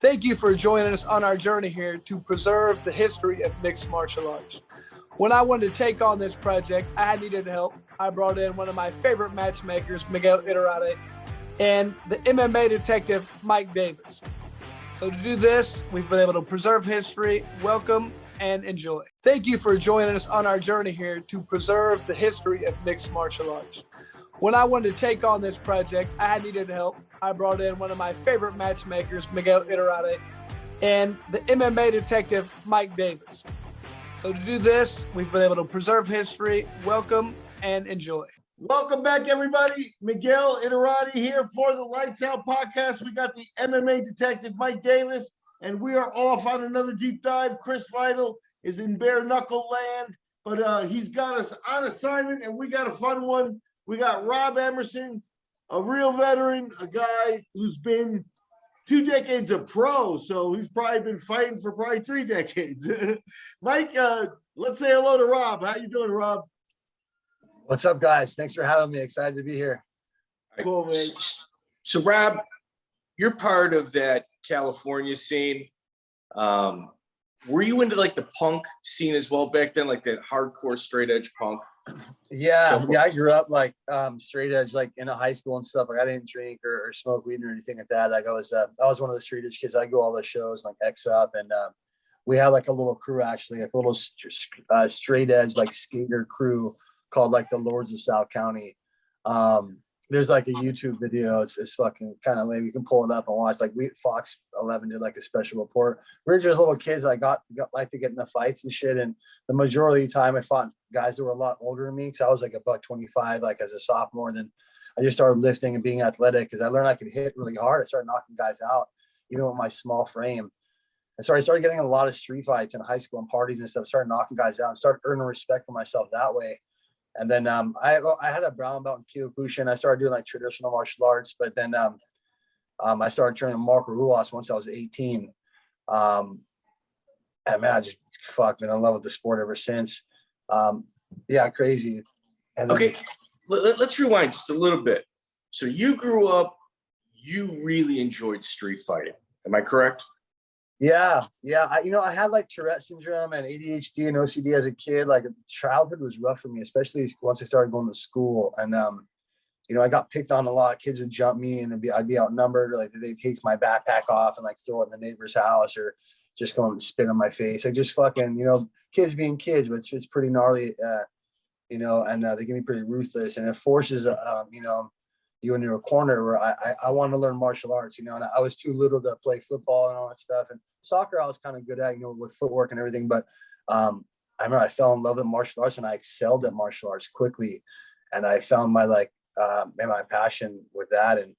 Thank you for joining us on our journey here to preserve the history of mixed martial arts. When I wanted to take on this project, I needed help. I brought in one of my favorite matchmakers, Miguel Herrera, and the MMA detective, Mike Davis. So to do this, we've been able to preserve history. Welcome and enjoy. Thank you for joining us on our journey here to preserve the history of mixed martial arts. When I wanted to take on this project, I needed help. I brought in one of my favorite matchmakers, Miguel Herrera, and the MMA detective, Mike Davis. So to do this, we've been able to preserve history. Welcome and enjoy. Welcome back, everybody. Miguel Herrera here for the Lights Out podcast. We got the MMA detective, Mike Davis, and we are off on another deep dive. Chris Vital is in bare knuckle land, but he's got us on assignment, and we got a fun one. We got Rob Emerson, a real veteran, a guy who's been 2 decades a pro, so he's probably been fighting for probably 3 decades. Mike, let's say hello to Rob. How you doing, Rob? What's up, guys? Thanks for having me. Excited to be here. Cool, man. So, Rob, you're part of that California scene. Were you into like the punk scene as well back then, like that hardcore straight edge punk? Yeah, I grew up like straight edge, like in a high school and stuff. Like I didn't drink or smoke weed or anything like that. Like I was one of the straight edge kids. I go all the shows like X Up, and we had like a little crew actually, like a little straight edge like skater crew called like the Lords of South County. There's like a YouTube video. It's fucking kind of lame. You can pull it up and watch. Like Fox 11 did like a special report. We were just little kids that got like to get in the fights and shit. And the majority of the time I fought guys that were a lot older than me. Cause I was like a $125, like as a sophomore. And then I just started lifting and being athletic because I learned I could hit really hard. I started knocking guys out, even with my small frame. And so I started getting a lot of street fights in high school and parties and stuff. Started knocking guys out and started earning respect for myself that way. And then I had a brown belt in Kyokushin. I started doing like traditional martial arts, but then I started training Marco Ruas once I was 18. And man, I just been in love with the sport ever since. Yeah, crazy. And then, okay, let's rewind just a little bit. So you grew up, you really enjoyed street fighting. Am I correct? Yeah. I had like Tourette syndrome and ADHD and OCD as a kid. Like childhood was rough for me, especially once I started going to school. And I got picked on a lot. Kids would jump me, and I'd be outnumbered. Or like they'd take my backpack off and like throw it in the neighbor's house, or just go and spit on my face. Like just fucking, kids being kids, but it's pretty gnarly, and they can be pretty ruthless, and it forces, you into a corner where I wanted to learn martial arts, and I was too little to play football and all that stuff. And soccer I was kind of good at, with footwork and everything. But I remember I fell in love with martial arts, and I excelled at martial arts quickly. And I found my my passion with that. And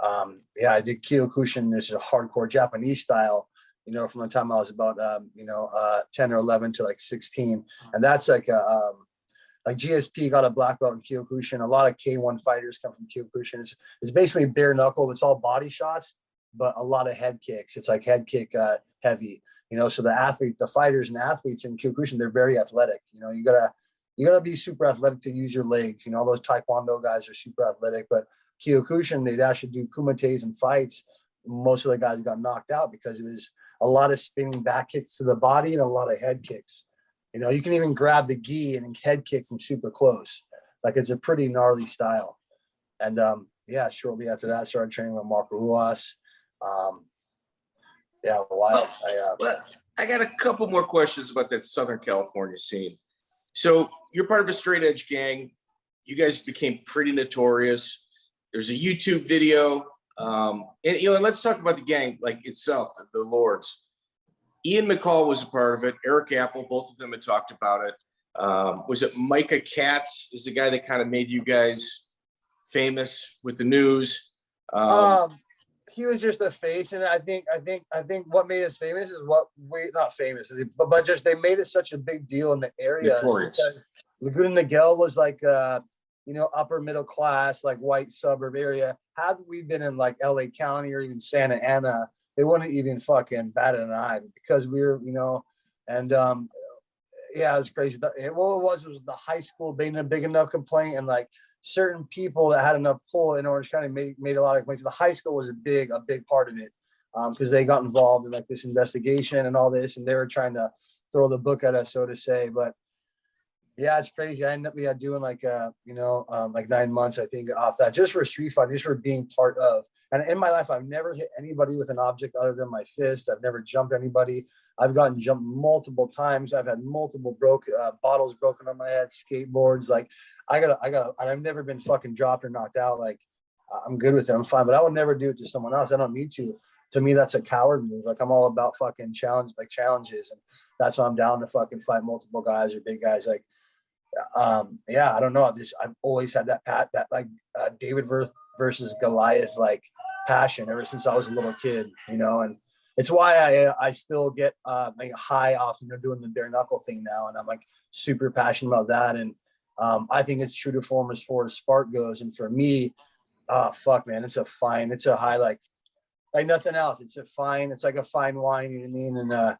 I did Kyokushin. This is a hardcore Japanese style, from the time I was about 10 or 11 to like 16. And that's like GSP got a black belt in Kyokushin. A lot of K1 fighters come from Kyokushin. It's basically bare knuckle. It's all body shots, but a lot of head kicks. It's like head kick heavy, so the fighters and athletes in Kyokushin, they're very athletic. You gotta be super athletic to use your legs. All those Taekwondo guys are super athletic, but Kyokushin, they'd actually do kumites and fights. Most of the guys got knocked out because it was a lot of spinning back kicks to the body and a lot of head kicks. You can even grab the gi and head kick from super close. Like it's a pretty gnarly style. And shortly after that, I started training with Marco Ruas. Well, I got a couple more questions about that Southern California scene. So you're part of a straight edge gang. You guys became pretty notorious. There's a YouTube video. And let's talk about the gang like itself, the Lords. Ian McCall was a part of it. Eric Apple, both of them had talked about it. Was it Micah Katz is the guy that kind of made you guys famous with the news? He was just a face, and I think what made us famous is not famous, but just they made it such a big deal in the area. Notorious. Laguna Niguel was like upper middle class, like white suburb area. Had we been in like LA County or even Santa Ana, they wouldn't even fucking bat an eye because we were, and it was crazy. What it was the high school being a big enough complaint, and like certain people that had enough pull in Orange County made a lot of complaints. The high school was a big part of it. because they got involved in like this investigation and all this, and they were trying to throw the book at us, so to say. But yeah, it's crazy. I ended up doing like like 9 months, I think, off that, just for a street fight, just for being part of. And in my life, I've never hit anybody with an object other than my fist. I've never jumped anybody. I've gotten jumped multiple times. I've had multiple bottles broken on my head, skateboards. Like and I've never been fucking dropped or knocked out. Like I'm good with it. I'm fine, but I would never do it to someone else. I don't need to. To me, that's a coward move. Like I'm all about fucking challenges. And that's why I'm down to fucking fight multiple guys or big guys. Like, yeah, I don't know. I've always had that David versus Goliath, like passion ever since I was a little kid, and it's why I still get like high off, doing the bare knuckle thing now. And I'm like super passionate about that. And I think it's true to form as far as spark goes. And for me, fuck, man, it's a high, like nothing else. It's like a fine wine, you know what I mean? And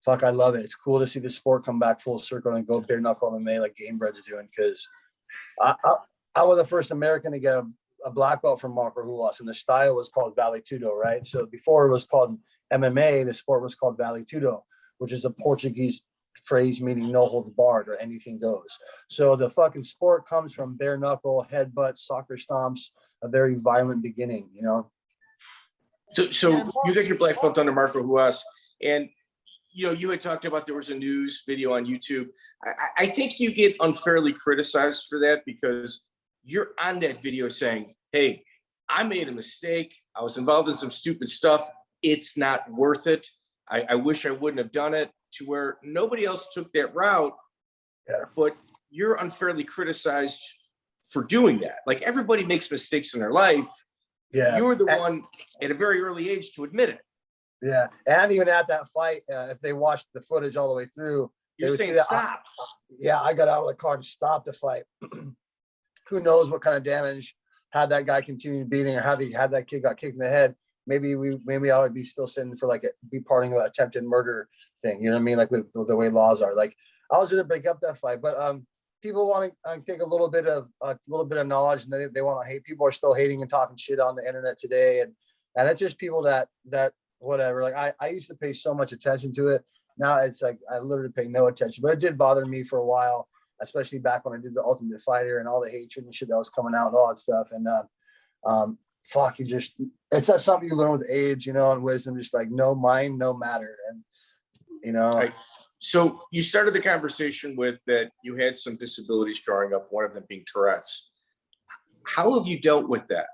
fuck, I love it. It's cool to see the sport come back full circle and go bare knuckle MMA like Gamebred's doing, because I was the first American to get a black belt from Marco Ruas, and the style was called Vale Tudo, right? So before it was called MMA, the sport was called Vale Tudo, which is a Portuguese phrase meaning no holds barred or anything goes. So the fucking sport comes from bare knuckle, headbutt, soccer stomps, a very violent beginning, So you got your black belt under Marco Ruas, and you had talked about there was a news video on YouTube. I think you get unfairly criticized for that, because you're on that video saying, hey, I made a mistake. I was involved in some stupid stuff. It's not worth it. I wish I wouldn't have done it, to where nobody else took that route. Yeah. But you're unfairly criticized for doing that. Like, everybody makes mistakes in their life. Yeah. You're the one at a very early age to admit it. Yeah. And even at that fight, if they watched the footage all the way through, you're saying stop. I got out of the car and stopped the fight. Who knows what kind of damage had that guy continued beating, or had that kid got kicked in the head. Maybe I would be still sitting for be parting with attempted murder thing. You know what I mean? Like with the way laws are. Like, I was going to break up that fight, but people want to take a little bit of knowledge, and they want to hate. People are still hating and talking shit on the internet today, and it's just people that whatever. Like I used to pay so much attention to it. Now it's like I literally pay no attention, but it did bother me for a while, especially back when I did the Ultimate Fighter and all the hatred and shit that was coming out and all that stuff. And fuck, it's just something you learn with age, and wisdom, just like no mind, no matter. And Right. So you started the conversation with that you had some disabilities growing up, one of them being Tourette's. How have you dealt with that?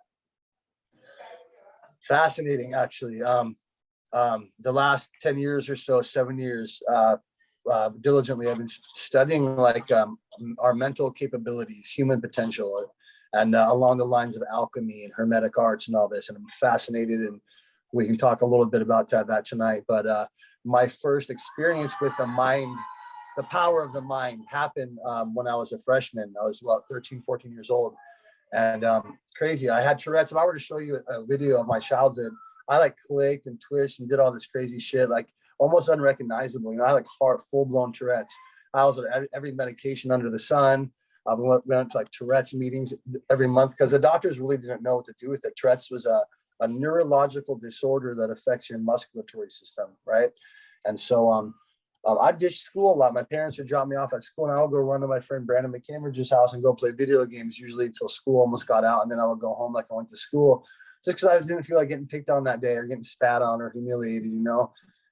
Fascinating, actually. The last 10 years or so, 7 years, diligently, I've been studying our mental capabilities, human potential, and along the lines of alchemy and hermetic arts and all this. And I'm fascinated, and we can talk a little bit about that tonight. But my first experience with the mind, the power of the mind, happened when I was a freshman. I was about 13, 14 years old. And crazy, I had Tourette's. If I were to show you a video of my childhood, I clicked and twitched and did all this crazy shit, almost unrecognizable. I had full-blown Tourette's. I was on every medication under the sun. We went to Tourette's meetings every month, because the doctors really didn't know what to do with it. Tourette's was a neurological disorder that affects your musculatory system, right? And so I ditched school a lot. My parents would drop me off at school, and I would go run to my friend Brennan McCambridge's house and go play video games, usually until school almost got out. And then I would go home like I went to school, just because I didn't feel like getting picked on that day or getting spat on or humiliated,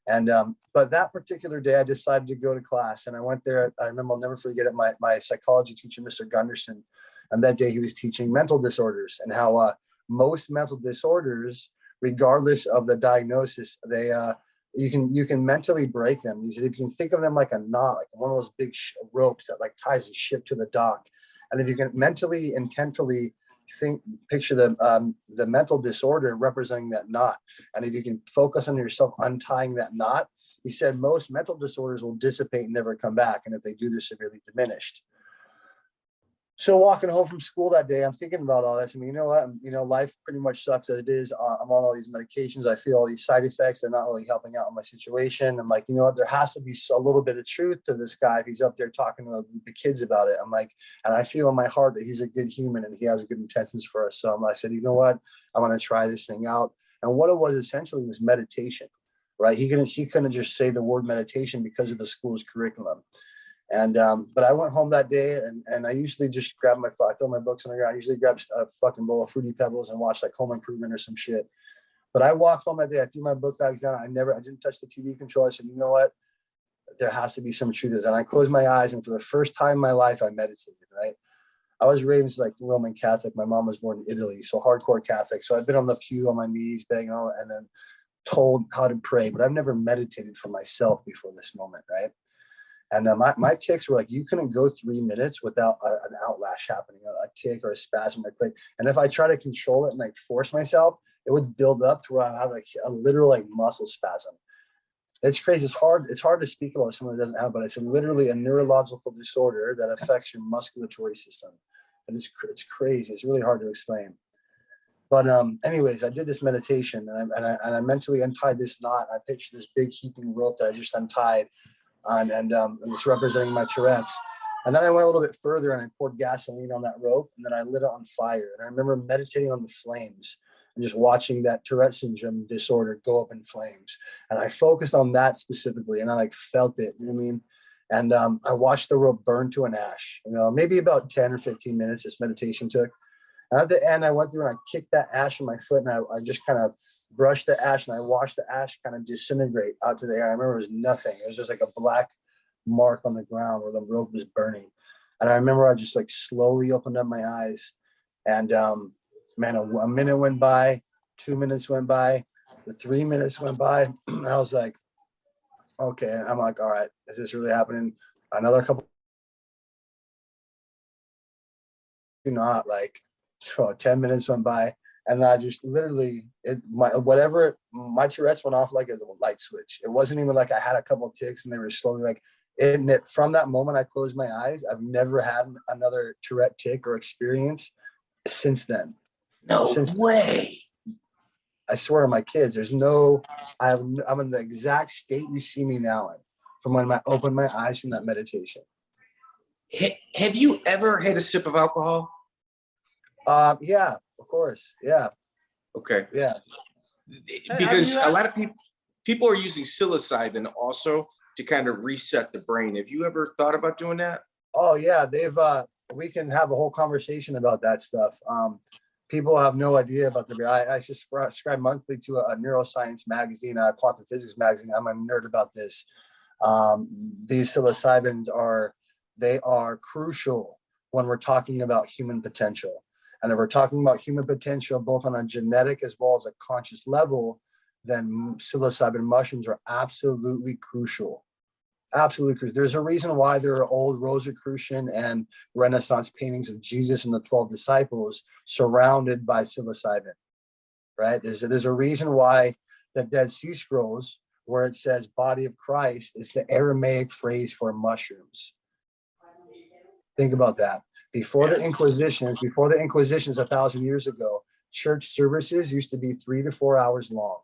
And but that particular day, I decided to go to class, and I went there. I remember, I'll never forget it. My psychology teacher, Mr. Gunderson, and that day he was teaching mental disorders, and how most mental disorders, regardless of the diagnosis, they you can mentally break them. He said, if you can think of them like a knot, like one of those big ropes that ties a ship to the dock, and if you can mentally, intentfully picture the mental disorder representing that knot, and if you can focus on yourself untying that knot, he said most mental disorders will dissipate and never come back, and if they do, they're severely diminished. So walking home from school that day, I'm thinking about all this. I mean, life pretty much sucks as it is. I'm on all these medications. I feel all these side effects. They're not really helping out in my situation. I'm like, there has to be a little bit of truth to this guy if he's up there talking to the kids about it. I'm like, and I feel in my heart that he's a good human and he has good intentions for us. So I said, you know what? I'm going to try this thing out. And what it was essentially was meditation, right? He couldn't just say the word meditation because of the school's curriculum. And but I went home that day, and I usually just grab I throw my books on the ground. I usually grab a fucking bowl of Fruity Pebbles and watch like Home Improvement or some shit. But I walked home that day. I threw my book bags down. I didn't touch the TV controller. I said, you know what? There has to be some truth to this. And I closed my eyes, and for the first time in my life, I meditated, right? I was raised like Roman Catholic. My mom was born in Italy, so hardcore Catholic. So I've been on the pew on my knees, begging all, and then told how to pray, but I've never meditated for myself before this moment, right? And my tics were like, you couldn't go 3 minutes without an outlash happening, a tic or a spasm. And if I try to control it and like force myself, it would build up to where I have like a literal like muscle spasm. It's crazy. It's hard to speak about someone that doesn't have, but it's literally a neurological disorder that affects your musculatory system. And it's crazy. It's really hard to explain. But anyways, I did this meditation, and I mentally untied this knot. I pictured this big heaping rope that I just untied, and it's representing my Tourette's. And then I went a little bit further, and I poured gasoline on that rope, and then I lit it on fire. And I remember meditating on the flames and just watching that Tourette syndrome disorder go up in flames. And I focused on that specifically, and I like felt it, you know what I mean? And I watched the rope burn to an ash, maybe about 10 or 15 minutes this meditation took. And at the end, I went through and I kicked that ash in my foot, and I just kind of brushed the ash, and I watched the ash kind of disintegrate out to the air. I remember it was nothing. It was just like a black mark on the ground where the rope was burning. And I remember I just like slowly opened up my eyes, and man, a minute went by, 2 minutes went by, the 3 minutes went by. And I was like, okay. And I'm like, all right, is this really happening? Another couple, not like 10 minutes went by. And I just literally, my Tourette's went off like as a light switch. It wasn't even like I had a couple of tics and they were slowly like, from that moment I closed my eyes, I've never had another Tourette tic or experience since then. No way. I swear to my kids, I'm in the exact state you see me now in from when I opened my eyes from that meditation. Have you ever had a sip of alcohol? Yeah, of course. Yeah. Okay. Yeah. Because a lot of people are using psilocybin also to kind of reset the brain. Have you ever thought about doing that? Oh yeah, we can have a whole conversation about that stuff. People have no idea about the brain. I subscribe monthly to a neuroscience magazine, a quantum physics magazine. I'm a nerd about this. These psilocybins are crucial when we're talking about human potential. And if we're talking about human potential, both on a genetic as well as a conscious level, then psilocybin mushrooms are absolutely crucial. Absolutely crucial. There's a reason why there are old Rosicrucian and Renaissance paintings of Jesus and the 12 disciples surrounded by psilocybin, right? There's a reason why the Dead Sea Scrolls, where it says body of Christ, is the Aramaic phrase for mushrooms. Think about that. Before the Inquisitions 1,000 years ago, church services used to be 3 to 4 hours long.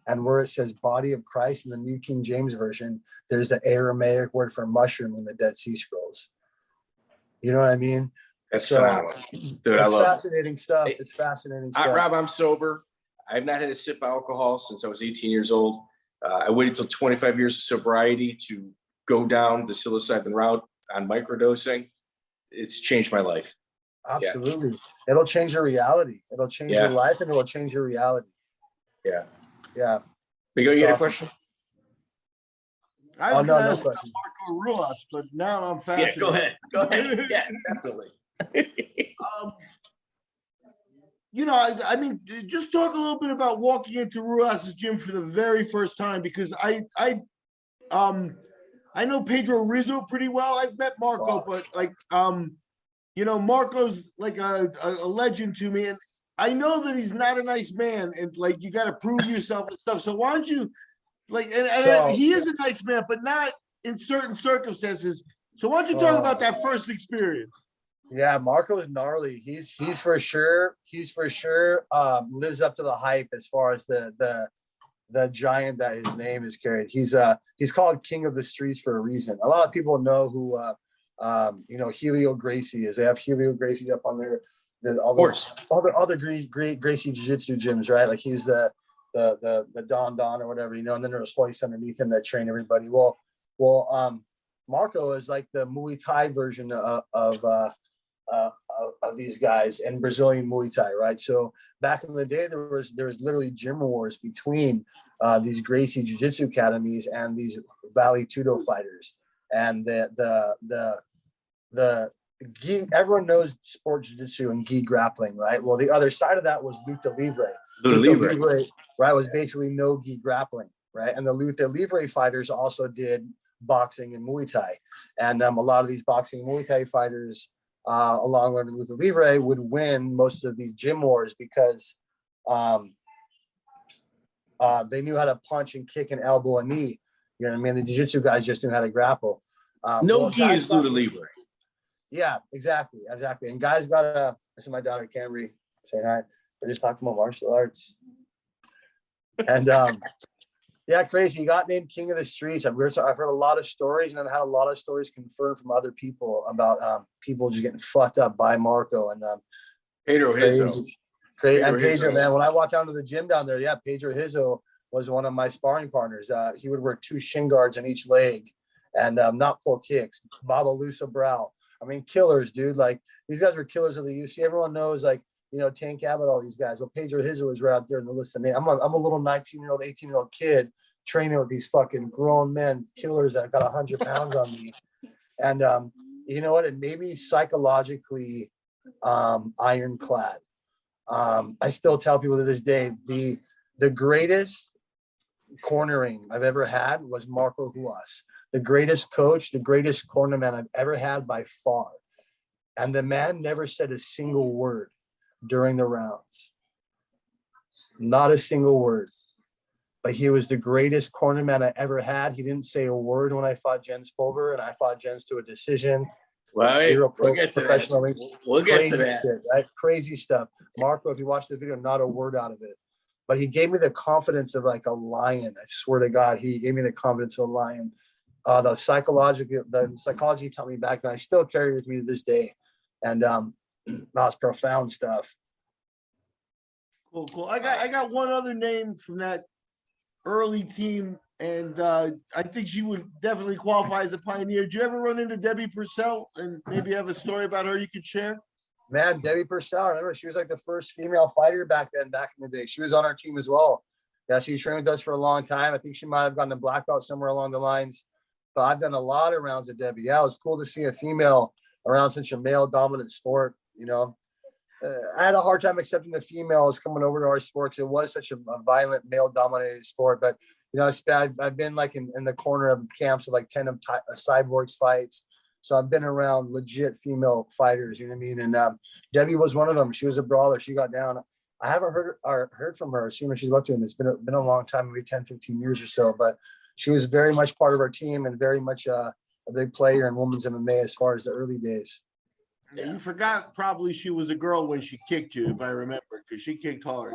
And where it says body of Christ in the New King James Version, there's the Aramaic word for mushroom in the Dead Sea Scrolls. You know what I mean? That's phenomenal. Dude, I love fascinating stuff. It's fascinating stuff. Rob, I'm sober. I've not had a sip of alcohol since I was 18 years old. I waited till 25 years of sobriety to go down the psilocybin route on microdosing. It's changed my life. Absolutely. Yeah. It'll change your reality. It'll change your life, and it'll change your reality. Yeah. Yeah. Miguel, you had a question? I was going to ask about Marco Ruas, but now I'm fascinated. Yeah, go ahead. Yeah, definitely. I mean, just talk a little bit about walking into Ruas's gym for the very first time, because I know Pedro Rizzo pretty well. I've met Marco, but Marco's like a legend to me, and I know that he's not a nice man, and like you got to prove yourself and stuff. So why don't you he is a nice man, but not in certain circumstances. So why don't you talk about that first experience? Yeah, Marco is gnarly. He's for sure lives up to the hype as far as the giant that his name is carried. He's called King of the Streets for a reason. A lot of people know who Helio Gracie is. They have Helio Gracie up on their other great Gracie Jiu-Jitsu gyms, right? Like he's the the Don or whatever, you know, and then there was hoists underneath him that trained everybody. Well, Marco is like the Muay Thai version of these guys and Brazilian Muay Thai, right? So back in the day, there was literally gym wars between these Gracie Jiu-Jitsu academies and these Vale Tudo fighters. And the gi, everyone knows sport jiu-jitsu and gi grappling, right? Well, the other side of that was luta livre. Luta livre, right, was basically no gi grappling, right? And the luta livre fighters also did boxing and Muay Thai. And a lot of these boxing and Muay Thai fighters, along learning luta livre, would win most of these gym wars because they knew how to punch and kick and elbow and knee. You know what I mean? The jiu-jitsu guys just knew how to grapple. No gi is luta livre. Yeah, exactly. And guys got this is my daughter Camry saying hi. We're just talking about martial arts. And yeah, crazy. He got named King of the Streets. I've heard a lot of stories, and I've had a lot of stories confirmed from other people about people just getting fucked up by Marco and Pedro Hizzo. Pedro, man. When I walked down to the gym down there, yeah, Pedro Hizzo was one of my sparring partners. He would work 2 shin guards on each leg and not pull kicks. Baba Lusa Brow. I mean, killers, dude. Like, these guys were killers of the UFC. Everyone knows, like, you know, Tank Abbott, all these guys. Well, Pedro Hizzo was right out there in the list of names. I'm a little 19-year-old, 18-year-old kid training with these fucking grown men, killers that got 100 pounds on me. And you know what? It made me psychologically ironclad. I still tell people to this day, the greatest cornering I've ever had was Marco Ruas. The greatest coach, the greatest cornerman I've ever had by far. And the man never said a single word during the rounds. Not a single word. But he was the greatest cornerman I ever had. He didn't say a word when I fought Jens Pulver, and I fought Jens to a decision. Well, we'll get to that. We'll get to that. Shit, right? Crazy stuff. Marco, if you watch the video, not a word out of it. But he gave me the confidence of like a lion. I swear to God, he gave me the confidence of a lion. The psychology taught me back then. I still carry with me to this day. And that's profound stuff. Cool. I got one other name from that early team, and I think she would definitely qualify as a pioneer. Did you ever run into Debbie Purcell and maybe have a story about her you could share? Man, Debbie Purcell, I remember she was like the first female fighter back in the day. She was on our team as well. Yeah, she trained with us for a long time. I think she might have gotten a black belt somewhere along the lines. But I've done a lot of rounds with Debbie. Yeah, it was cool to see a female around such a male-dominant sport, you know. I had a hard time accepting the females coming over to our sport because it was such a violent, male-dominated sport. But, you know, I've been like in the corner of camps of like 10 of Cyborg's fights. So I've been around legit female fighters, you know what I mean? And Debbie was one of them. She was a brawler. She got down. I haven't heard from her, seen what she's up to. And it's been a long time, maybe 10, 15 years or so. But she was very much part of our team and very much a big player in women's MMA as far as the early days. Yeah, you forgot probably she was a girl when she kicked you, if I remember, because she kicked hard.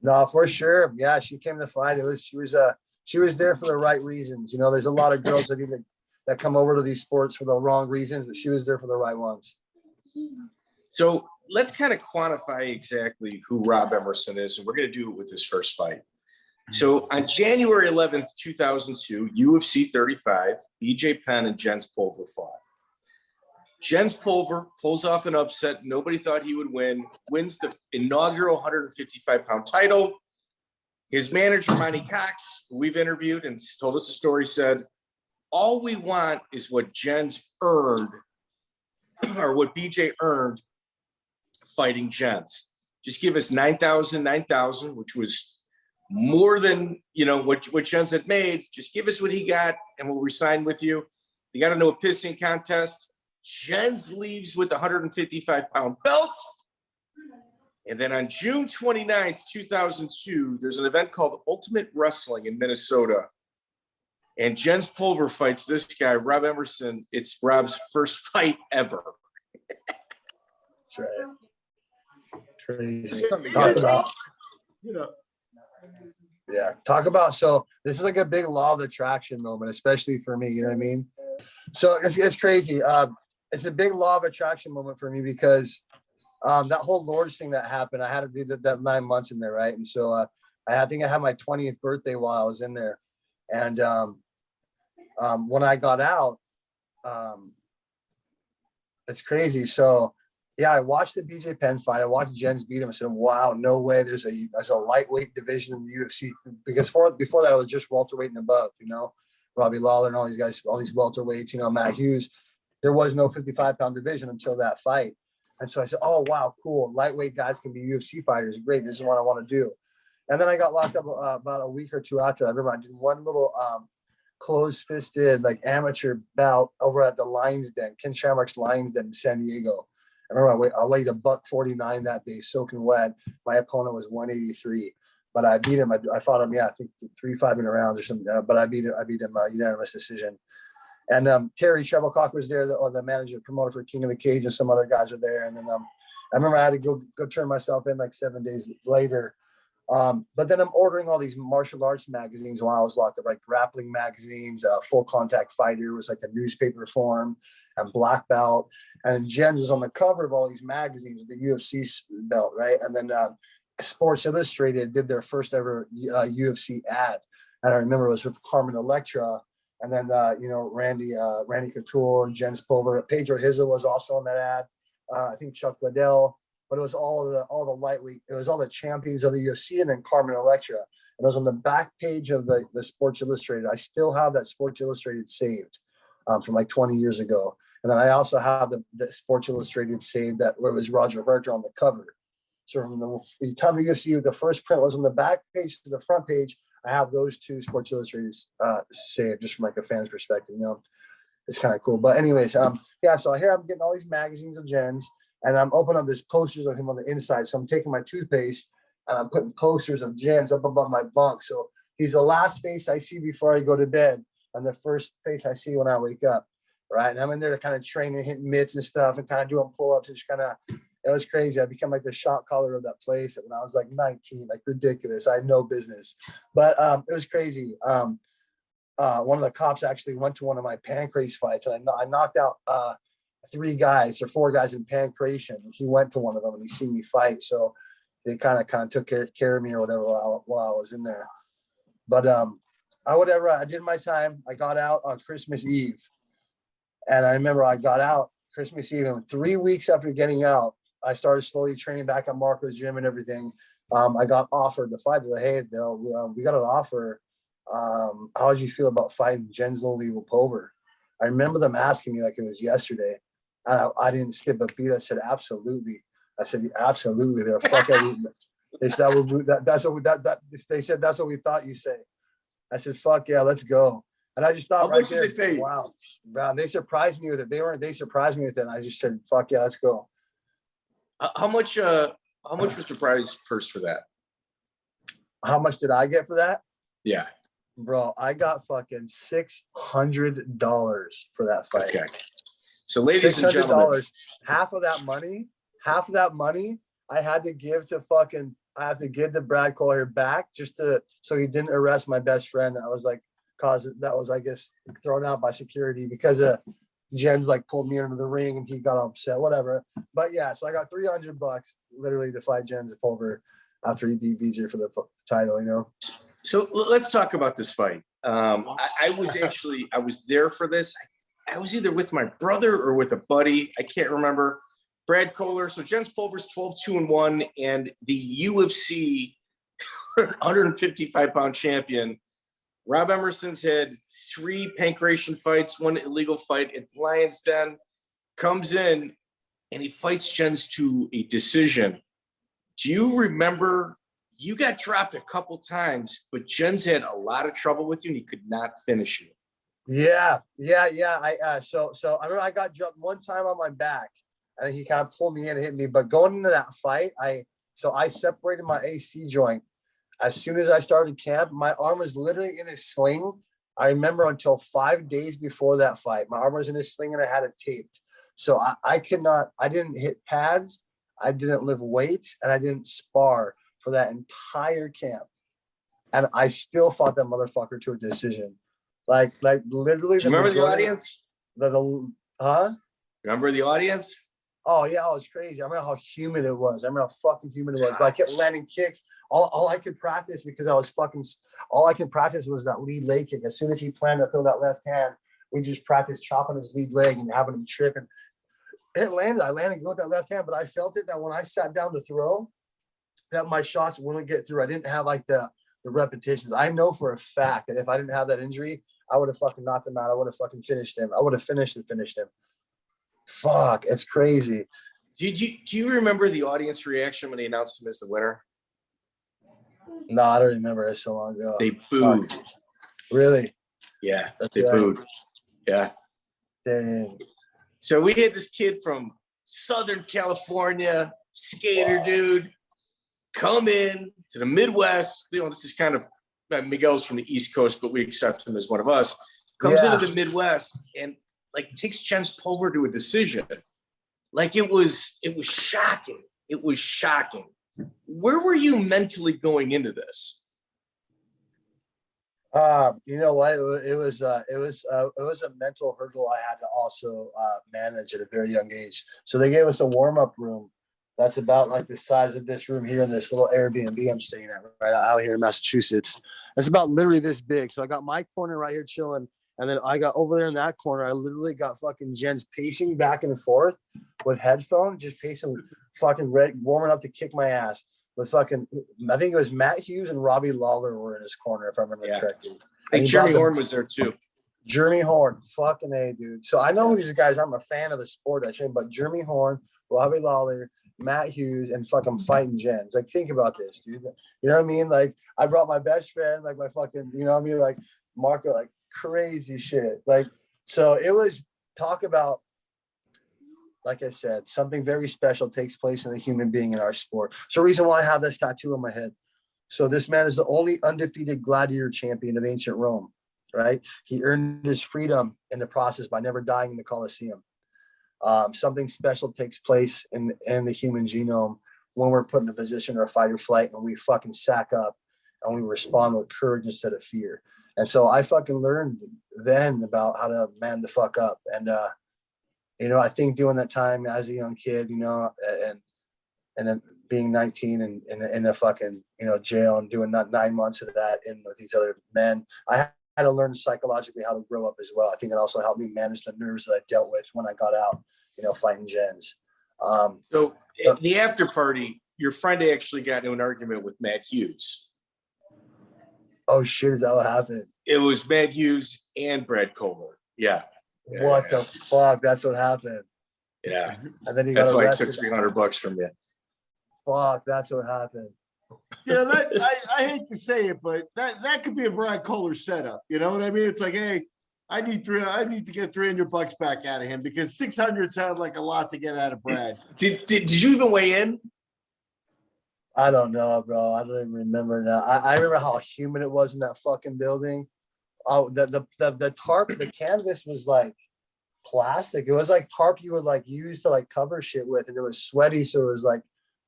No, for sure. Yeah, she came to fight. She was there for the right reasons. You know, there's a lot of girls that come over to these sports for the wrong reasons, but she was there for the right ones. So let's kind of quantify exactly who Rob Emerson is, and we're going to do it with his first fight. So on January 11th, 2002, UFC 35, BJ Penn and Jens Pulver fought. Jens Pulver pulls off an upset nobody thought he would win, wins the inaugural 155-pound title. His manager, Monty Cox, who we've interviewed and told us the story, said, all we want is what Jens earned, or what BJ earned fighting Jens. Just give us 9,000, which was more than, you know, what Jens had made. Just give us what he got and we'll resign with you. You got to know a pissing contest. Jens leaves with the 155-pound belt. And then on June 29th, 2002, there's an event called Ultimate Wrestling in Minnesota. And Jens Pulver fights this guy, Rob Emerson. It's Rob's first fight ever. That's right. Crazy. Talk about, so this is like a big law of attraction moment, especially for me, you know what I mean? So it's crazy. It's a big law of attraction moment for me because that whole Lord's thing that happened, I had to do that 9 months in there, right? And so I think I had my 20th birthday while I was in there. And when I got out, it's crazy. So yeah, I watched the BJ Penn fight. I watched Jens beat him. I said, wow, no way. There's a lightweight division in the UFC, because before that, I was just welterweight and above, Robbie Lawler and all these guys, all these welterweights, Matt Hughes. There was no 55-pound division until that fight. And so I said, oh, wow, cool. Lightweight guys can be UFC fighters. Great. This is what I want to do. And then I got locked up about a week or two after that. I remember I did one little closed-fisted, amateur bout over at the Lions Den, Ken Shamrock's Lions Den in San Diego. I remember I weighed $149 that day, soaking wet. My opponent was 183, but I beat him. I fought him, I think 3-5 in a round or something. But I beat him unanimous decision. And Terry Treblecock was there, the manager, promoter for King of the Cage, and some other guys are there. And then I remember I had to go turn myself in 7 days later. But then I'm ordering all these martial arts magazines while I was locked up, grappling magazines, Full Contact Fighter was a newspaper form, and Black Belt. And Jens was on the cover of all these magazines with the UFC belt, right? And then Sports Illustrated did their first ever UFC ad. And I remember it was with Carmen Electra, and then Randy Couture, Jens Pulver, Pedro Hizzle was also on that ad. I think Chuck Liddell. But it was all the lightweight. It was all the champions of the UFC, and then Carmen Electra. And it was on the back page of the Sports Illustrated. I still have that Sports Illustrated saved from 20 years ago. And then I also have the Sports Illustrated saved where it was Roger Berger on the cover. So from the time the UFC, the first print was on the back page to the front page. I have those two Sports Illustrated saved, just from a fan's perspective. It's kind of cool. But anyways, so here I'm getting all these magazines of Jens. And I'm opening up this posters of him on the inside. So I'm taking my toothpaste and I'm putting posters of Jens up above my bunk. So he's the last face I see before I go to bed, and the first face I see when I wake up, right? And I'm in there to kind of train and hit mitts and stuff and kind of doing pull-ups and just kind of, it was crazy. I became the shot caller of that place when I was 19, ridiculous. I had no business, but it was crazy. One of the cops actually went to one of my Pancrase fights, and I knocked out 4 guys in Pancrase. He went to one of them and he seen me fight. So they kind of took care of me or whatever while I was in there. But I did my time. I got out on Christmas Eve. And I remember I got out Christmas Eve, and 3 weeks after getting out, I started slowly training back at Marco's gym and everything. I got offered the fight. They're like, hey, we got an offer. How did you feel about fighting Jens Lethal Pulver? I remember them asking me like it was yesterday. And I didn't skip a beat. I said, absolutely. I said, absolutely. They're fuck everything. They said, they said, that's what we thought you say. I said, fuck yeah, let's go. And I just thought, how much did they pay? Wow, they surprised me with it. They surprised me with it. And I just said, fuck yeah, let's go. How much was the prize purse for that? How much did I get for that? Yeah. Bro, I got fucking $600 for that fight. Okay. So ladies and gentlemen, half of that money I had to give to Brad Kohler back so he didn't arrest my best friend. That was I guess thrown out by security because Jens pulled me into the ring and he got upset, whatever. But yeah, so I got $300 literally to fight Jens Pulver after he beat BJ for the title, So let's talk about this fight. I was there for this. I was either with my brother or with a buddy. I can't remember. Brad Kohler. So Jens Pulver's 12-2-1, and the UFC 155-pound champion. Rob Emerson's had 3 Pancrase fights, 1 illegal fight at Lions Den. Comes in and he fights Jens to a decision. Do you remember? You got dropped a couple times, but Jens had a lot of trouble with you and he could not finish you. Yeah. So I remember I got jumped one time on my back, and he kind of pulled me in and hit me. But going into that fight, I separated my AC joint as soon as I started camp. My arm was literally in a sling. I remember until 5 days before that fight, my arm was in a sling and I had it taped. So I didn't hit pads, I didn't lift weights, and I didn't spar for that entire camp. And I still fought that motherfucker to a decision. Literally. Do you remember the audience? Huh? Remember the audience? Oh yeah, it was crazy. I remember how humid it was. I remember how fucking humid it was. But I kept landing kicks. All I could practice because I was fucking. All I could practice was that lead leg kick. As soon as he planned to throw that left hand, we just practiced chopping his lead leg and having him trip. And it landed. I landed good with that left hand, but I felt it that when I sat down to throw, that my shots wouldn't get through. I didn't have like the repetitions. I know for a fact that if I didn't have that injury, I would have fucking knocked him out. I would have fucking finished him. I would have finished him. Fuck, it's crazy. Do you remember the audience reaction when they announced him as the winner? No, I don't remember. It's so long ago. They booed. Fuck. Really? Yeah, That's they right. booed. Yeah. Dang. So we had this kid from Southern California, skater dude, come in to the Midwest. You know, this is kind of Miguel's from the East Coast, but we accept him as one of us. Comes into the Midwest and like takes Chen's Pulver to a decision. Like it was shocking. It was shocking. Where were you mentally going into this? You know what? It was a mental hurdle I had to also manage at a very young age. So they gave us a warm-up room that's about like the size of this room here in this little Airbnb I'm staying at right out here in Massachusetts. It's about literally this big. So I got my corner right here chilling. And then I got over there in that corner. I literally got fucking Jen's pacing back and forth with headphones, just pacing, fucking ready, warming up to kick my ass. With fucking, I think it was Matt Hughes and Robbie Lawler were in his corner, if I remember correctly. I think Jeremy Horn was there too. Jeremy Horn, fucking A, dude. So I know who these guys are. I'm a fan of the sport, actually, but Jeremy Horn, Robbie Lawler, Matt Hughes, and fucking fighting Jens. Like, think about this, dude. You know what I mean? Like, I brought my best friend, like my fucking, you know what I mean? Like Marco, like crazy shit. Like, so it was talk about, like I said, something very special takes place in the human being in our sport. So the reason why I have this tattoo on my head. So this man is the only undefeated gladiator champion of ancient Rome, right? He earned his freedom in the process by never dying in the Colosseum. Something special takes place in the human genome when we're put in a position or fight or flight and we fucking sack up and we respond with courage instead of fear. And so I fucking learned then about how to man the fuck up. And, you know, I think doing that time as a young kid, you know, and then being 19 and in a fucking, you know, jail and doing not 9 months of that in with these other men, I had to learn psychologically how to grow up as well. I think it also helped me manage the nerves that I dealt with when I got out, you know, fighting Jens. So at the after party, your friend actually got into an argument with Matt Hughes. Oh shit, is that what happened? It was Matt Hughes and Brad Kohler. Yeah. What the fuck? That's what happened. Yeah. And then he that's got why arrested. I took $300 from you. Fuck, that's what happened. Yeah, that I hate to say it, but that could be a Brad Kohler setup. You know what I mean? It's like, hey, I need to get $300 back out of him because 600 sounds like a lot to get out of Brad. Did you even weigh in? I don't know, bro. I don't even remember now. I remember how humid it was in that fucking building. Oh, the tarp, the canvas was like plastic. It was like tarp you would like use to like cover shit with, and it was sweaty, so it was like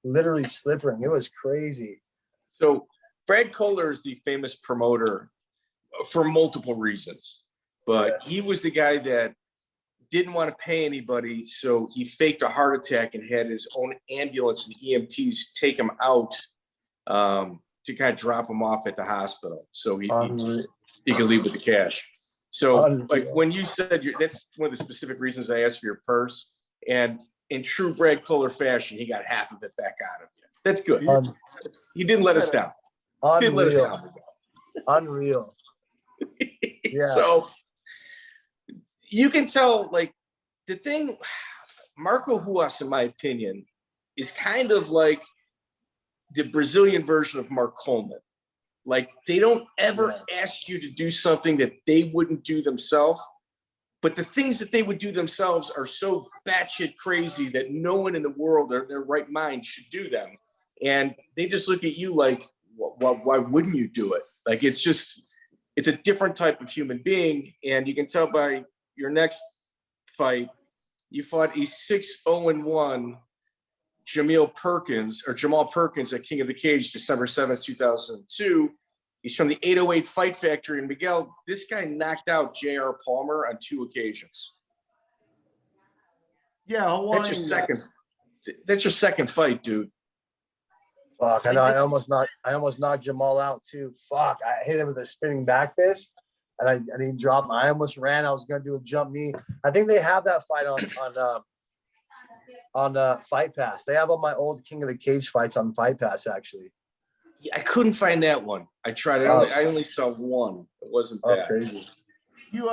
literally slippering. It was crazy. So Brad Kohler is the famous promoter for multiple reasons, but he was the guy that didn't want to pay anybody, so he faked a heart attack and had his own ambulance and EMTs take him out to kind of drop him off at the hospital, so he could leave with the cash. So, like when you said that's one of the specific reasons I asked for your purse, and in true Brad Kohler fashion, he got half of it back out of you. That's good. He didn't let us down. Didn't let us down. Unreal. Yeah. So you can tell, like, the thing, Marco Ruas, in my opinion, is kind of like the Brazilian version of Mark Coleman. Like, they don't ever ask you to do something that they wouldn't do themselves, but the things that they would do themselves are so batshit crazy that no one in the world or their right mind should do them. And they just look at you like, why wouldn't you do it? Like, it's a different type of human being. And you can tell by your next fight, you fought a 6-0-1 Jamal Perkins at King of the Cage, December 7th, 2002. He's from the 808 Fight Factory. And Miguel, this guy knocked out J.R. Palmer on 2 occasions. Yeah, Hawaiian. That's your second fight, dude. Fuck, I know. I almost knocked Jamal out too. Fuck, I hit him with a spinning back fist, and he dropped. I almost ran. I was gonna do a jump knee. I think they have that fight on Fight Pass. They have all my old King of the Cage fights on Fight Pass, actually. Yeah, I couldn't find that one. I tried. I only saw one. It wasn't that. Crazy. You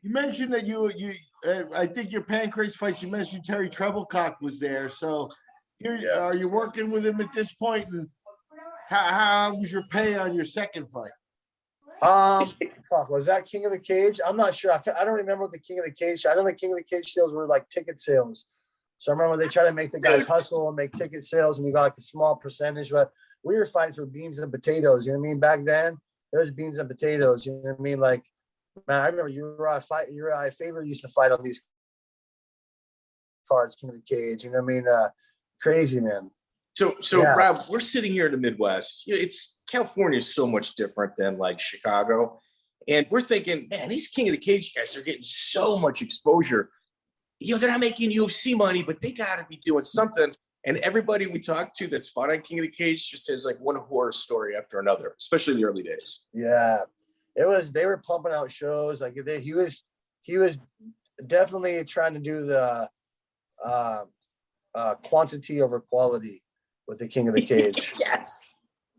mentioned that you I think your Pancrase fights. You mentioned Terry Treblecock was there. So are you working with him at this point? And how was your pay on your second fight? Fuck, was that King of the Cage? I'm not sure. I don't remember what the King of the Cage. I don't think King of the Cage sales were like ticket sales. So I remember they tried to make the guys hustle and make ticket sales, and we got like a small percentage. But we were fighting for beans and potatoes. You know what I mean? Back then, it was beans and potatoes. You know what I mean? Like, man, I remember Uriah Faber used to fight on these cards, King of the Cage. You know what I mean? Crazy, man. So yeah. Rob, we're sitting here in the Midwest. You know, California is so much different than like Chicago. And we're thinking, man, these King of the Cage guys are getting so much exposure. You know, they're not making UFC money, but they got to be doing something. And everybody we talk to that's fought on King of the Cage just says like one horror story after another, especially in the early days. Yeah, they were pumping out shows. Like he was definitely trying to do the quantity over quality with the King of the Cage. Yes.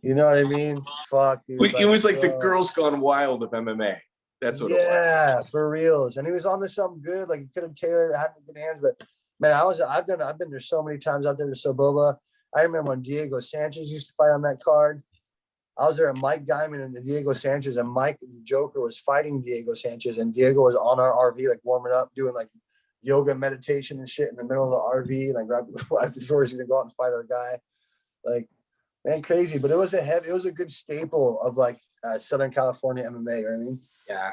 You know what I mean? Fuck. Dude, it was like the Girls Gone Wild of MMA. That's what it was. Yeah, for reals. And he was on to something good. Like he could have tailored, had good hands. But man, I've been there so many times out there to Soboba. I remember when Diego Sanchez used to fight on that card. I was there at Mike Guyman and Diego Sanchez, and Mike the Joker was fighting Diego Sanchez, and Diego was on our RV, like warming up, doing like yoga meditation and shit in the middle of the RV, like right before he's gonna go out and fight our guy. Like, man, crazy. But it was a good staple of like Southern California MMA. You know what I mean? Yeah,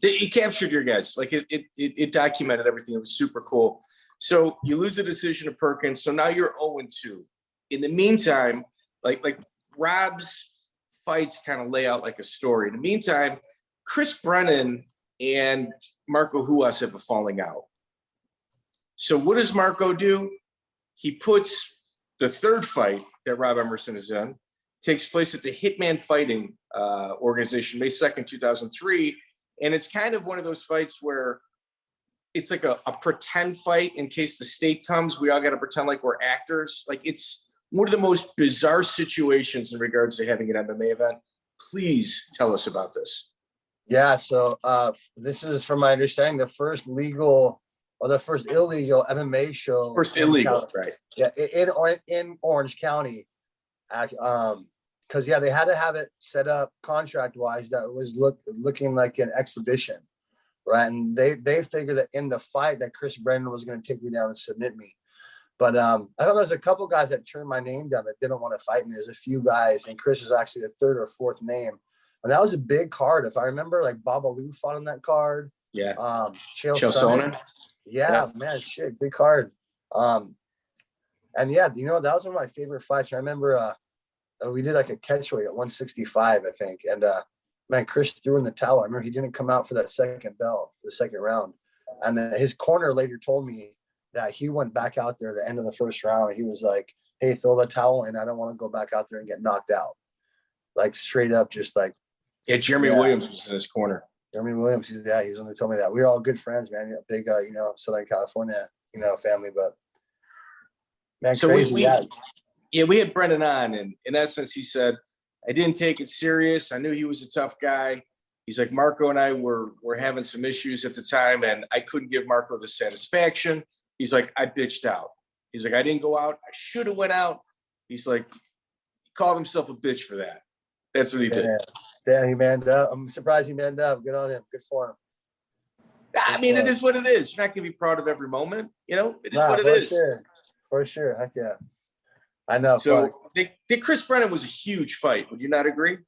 it captured your guys. Like it documented everything. It was super cool. So you lose the decision to Perkins. So now you're 0-2. In the meantime, like Rob's fights kind of lay out like a story. In the meantime, Chris Brennan and Marco Ruas have a falling out. So what does Marco do? He puts the third fight that Rob Emerson is in, takes place at the Hitman Fighting organization, May 2nd, 2003. And it's kind of one of those fights where it's like a pretend fight in case the state comes. We all got to pretend like we're actors. Like it's one of the most bizarre situations in regards to having an MMA event. Please tell us about this. Yeah, so this is, from my understanding, the first legal or the first illegal MMA show. First illegal, right? Yeah, in Orange County. Because they had to have it set up contract-wise that was looking like an exhibition, right? And they figured that in the fight that Chris Brennan was going to take me down and submit me. But I thought there's a couple guys that turned my name down that didn't want to fight me. There's a few guys, and Chris was actually the third or fourth name. And that was a big card. If I remember, like Babalu fought on that card. Yeah. Chael Sonnen. Yeah, man, shit, big card. And yeah, that was one of my favorite fights. I remember we did like a catchweight at 165, I think. And man, Chris threw in the towel. I remember he didn't come out for that second bell, the second round. And then his corner later told me that he went back out there at the end of the first round. And he was like, hey, throw the towel in. I don't want to go back out there and get knocked out. Like straight up, just like. Yeah, Jeremy Williams was in his corner. Jeremy Williams, he's only told me that. We were all good friends, man. Big, Southern California, family. But man, so crazy. we had Brennan on, and in essence, he said, I didn't take it serious. I knew he was a tough guy. He's like, Marco and I were having some issues at the time, and I couldn't give Marco the satisfaction. He's like, I bitched out. He's like, I didn't go out. I should have went out. He's like, he called himself a bitch for that. That's what he did. Yeah, he manned up. I'm surprised he manned up. Good on him. Good for him. I mean, it is what it is. You're not going to be proud of every moment. It is what it is. Sure. For sure. Heck yeah. I know. So the Chris Brennan was a huge fight. Would you not agree?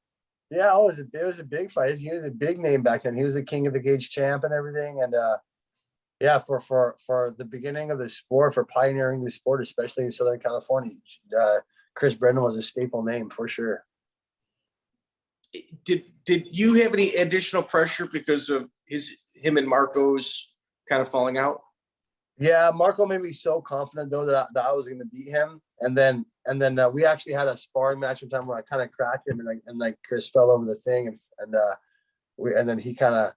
Yeah, it was a big fight. He was a big name back then. He was the King of the Cage champ and everything. And yeah, for the beginning of the sport, for pioneering the sport, especially in Southern California, Chris Brennan was a staple name for sure. Did you have any additional pressure because of him and Marco's kind of falling out? Yeah, Marco made me so confident though that I was going to beat him, and then we actually had a sparring match one time where I kind of cracked him, and Chris fell over the thing, and then he kind of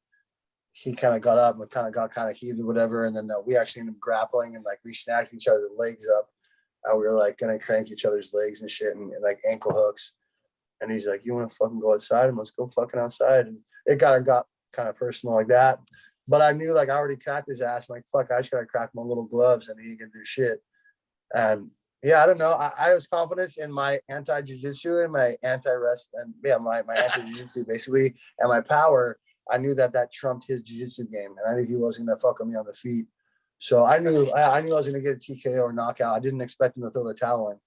got up and got heated or whatever, and then we actually ended up grappling, and like we snatched each other's legs up, and we were like gonna crank each other's legs and shit, and like ankle hooks, and he's like, "You want to fucking go outside?" And let's go fucking outside, and it got kind of personal like that. But I knew like I already cracked his ass. I'm like, fuck, I just gotta crack my little gloves and he can do shit. And yeah, I don't know. I was confident in my anti-jiu-jitsu and my anti-rest and my anti-jiu-jitsu basically, and my power. I knew that trumped his jiu-jitsu game, and I knew he wasn't gonna fuck with me on the feet. So I knew I was gonna get a TKO or knockout. I didn't expect him to throw the towel in.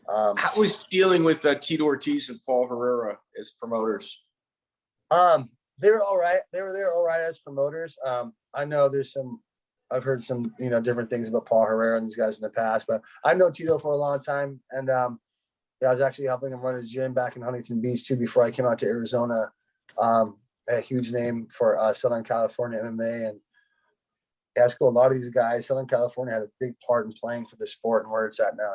How was dealing with Tito Ortiz and Paul Herrera as promoters? They were all right. They were all right as promoters. I know I've heard some, different things about Paul Herrera and these guys in the past, but I know Tito for a long time. And I was actually helping him run his gym back in Huntington Beach too, before I came out to Arizona. A huge name for Southern California MMA. And yeah, it's cool. A lot of these guys, Southern California had a big part in playing for the sport and where it's at now,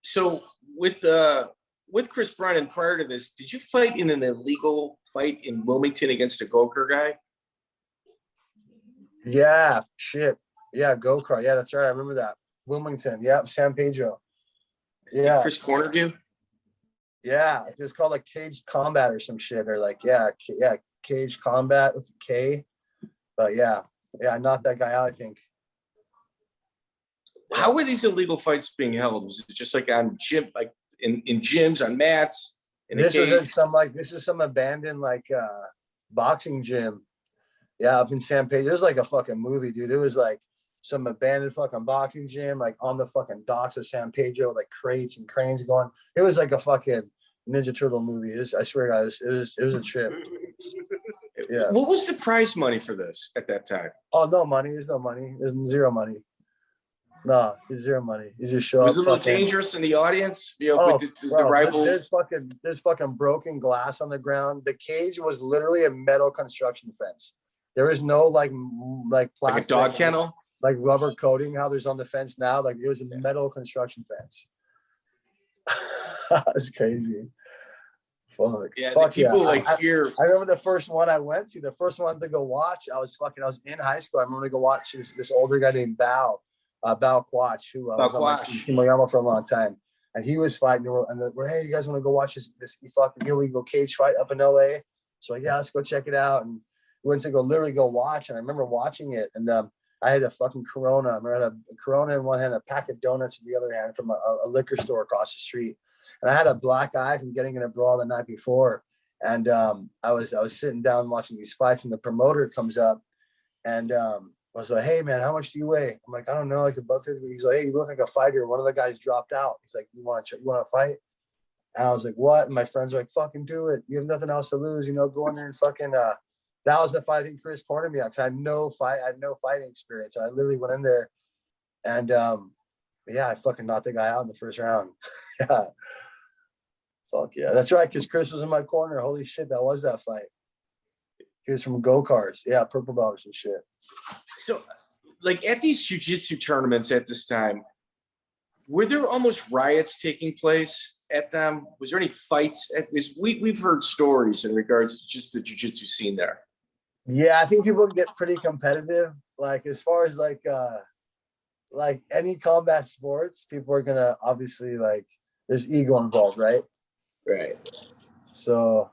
So with Chris Brennan, prior to this, did you fight in an illegal fight in Wilmington against a Gokar guy? Yeah, shit. Yeah, Gokar. Yeah, that's right. I remember that. Wilmington. Yeah, San Pedro. Yeah. Chris cornered you? Yeah, it was called like Caged Combat or some shit. Or like, Caged Combat with a K. But yeah, I knocked that guy out, I think. How were these illegal fights being held? Was it just like on gym, like in gyms on mats? This is some abandoned boxing gym. Yeah, up in San Pedro. It was like a fucking movie, dude. It was like some abandoned fucking boxing gym, like on the fucking docks of San Pedro, like crates and cranes going. It was like a fucking Ninja Turtle movie. I swear, guys, it was a trip. Yeah. What was the prize money for this at that time? Oh, no money. There's no money. There's zero money. No, there's zero money. You just show up. Was it a little dangerous in the audience? With the rifle. There's fucking broken glass on the ground. The cage was literally a metal construction fence. There is no like plastic, like a dog kennel, like rubber coating. How there's on the fence now. Like it was a metal construction fence. That's crazy. Fuck. Yeah, the people here. I remember the first one I went to. The first one to go watch. I was in high school. I remember to go watch this older guy named Bao Quach, who was on Kimoyama for a long time, and he was fighting. And we're, hey, you guys want to go watch this fucking illegal cage fight up in LA? So yeah, let's go check it out. And we went to literally go watch. And I remember watching it, and I had a fucking Corona. I remember I had a Corona in one hand, a pack of donuts in the other hand from a liquor store across the street. And I had a black eye from getting in a brawl the night before. And I was sitting down watching these fights, and the promoter comes up, and I was like, "Hey man, how much do you weigh?" I'm like, "I don't know, like above 50." He's like, "Hey, you look like a fighter." One of the guys dropped out. He's like, "You want to fight?" And I was like, "What?" And my friends were like, "Fucking do it. You have nothing else to lose. Go in there and fucking." That was the fight I think Chris cornered me on, because I had no fighting experience. And I literally went in there, and I fucking knocked the guy out in the first round. Yeah. Fuck yeah, that's right. Because Chris was in my corner. Holy shit, that was that fight. He was from go-karts. Yeah, purple belts and shit. So, like at these jiu-jitsu tournaments at this time, were there almost riots taking place at them? Was there any fights? We've heard stories in regards to just the jiu-jitsu scene there. Yeah, I think people get pretty competitive. Like as far as like any combat sports, people are gonna obviously there's ego involved, right? Right. So,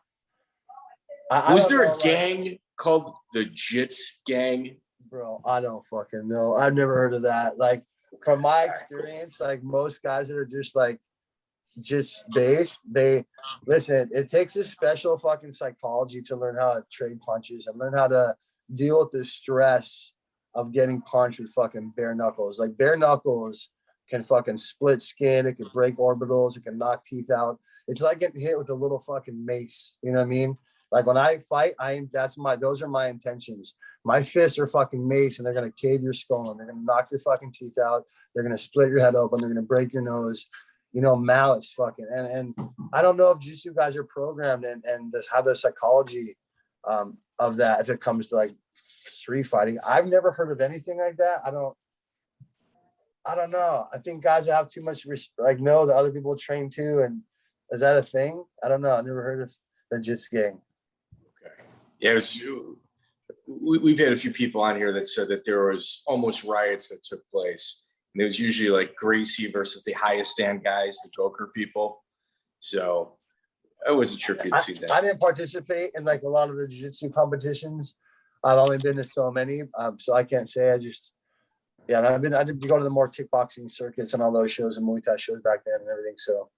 was there a gang called the Jits Gang? Bro, I don't fucking know. I've never heard of that. Like, from my experience, like most guys that are just based, listen, it takes a special fucking psychology to learn how to trade punches and learn how to deal with the stress of getting punched with fucking bare knuckles. Like, bare knuckles can fucking split skin, it can break orbitals, it can knock teeth out. It's like getting hit with a little fucking mace. You know what I mean? Like when I fight, those are my intentions. My fists are fucking mace, and they're gonna cave your skull, and they're gonna knock your fucking teeth out. They're gonna split your head open. They're gonna break your nose. Malice fucking. And I don't know if jiu-jitsu guys are programmed and how the psychology of that, if it comes to like street fighting. I've never heard of anything like that. I don't know. I think guys have too much respect. Like, know that other people train too. And is that a thing? I don't know. I never heard of the Jits gang. Okay. Yeah, we've had a few people on here that said that there was almost riots that took place. And it was usually like Gracie versus the highest stand guys, the Joker people. So I wasn't sure if you'd seen that. I didn't participate in like a lot of the jiu-jitsu competitions. I've only been to so many. So I can't say. I did go to the more kickboxing circuits and all those shows and Muay Thai shows back then and everything. So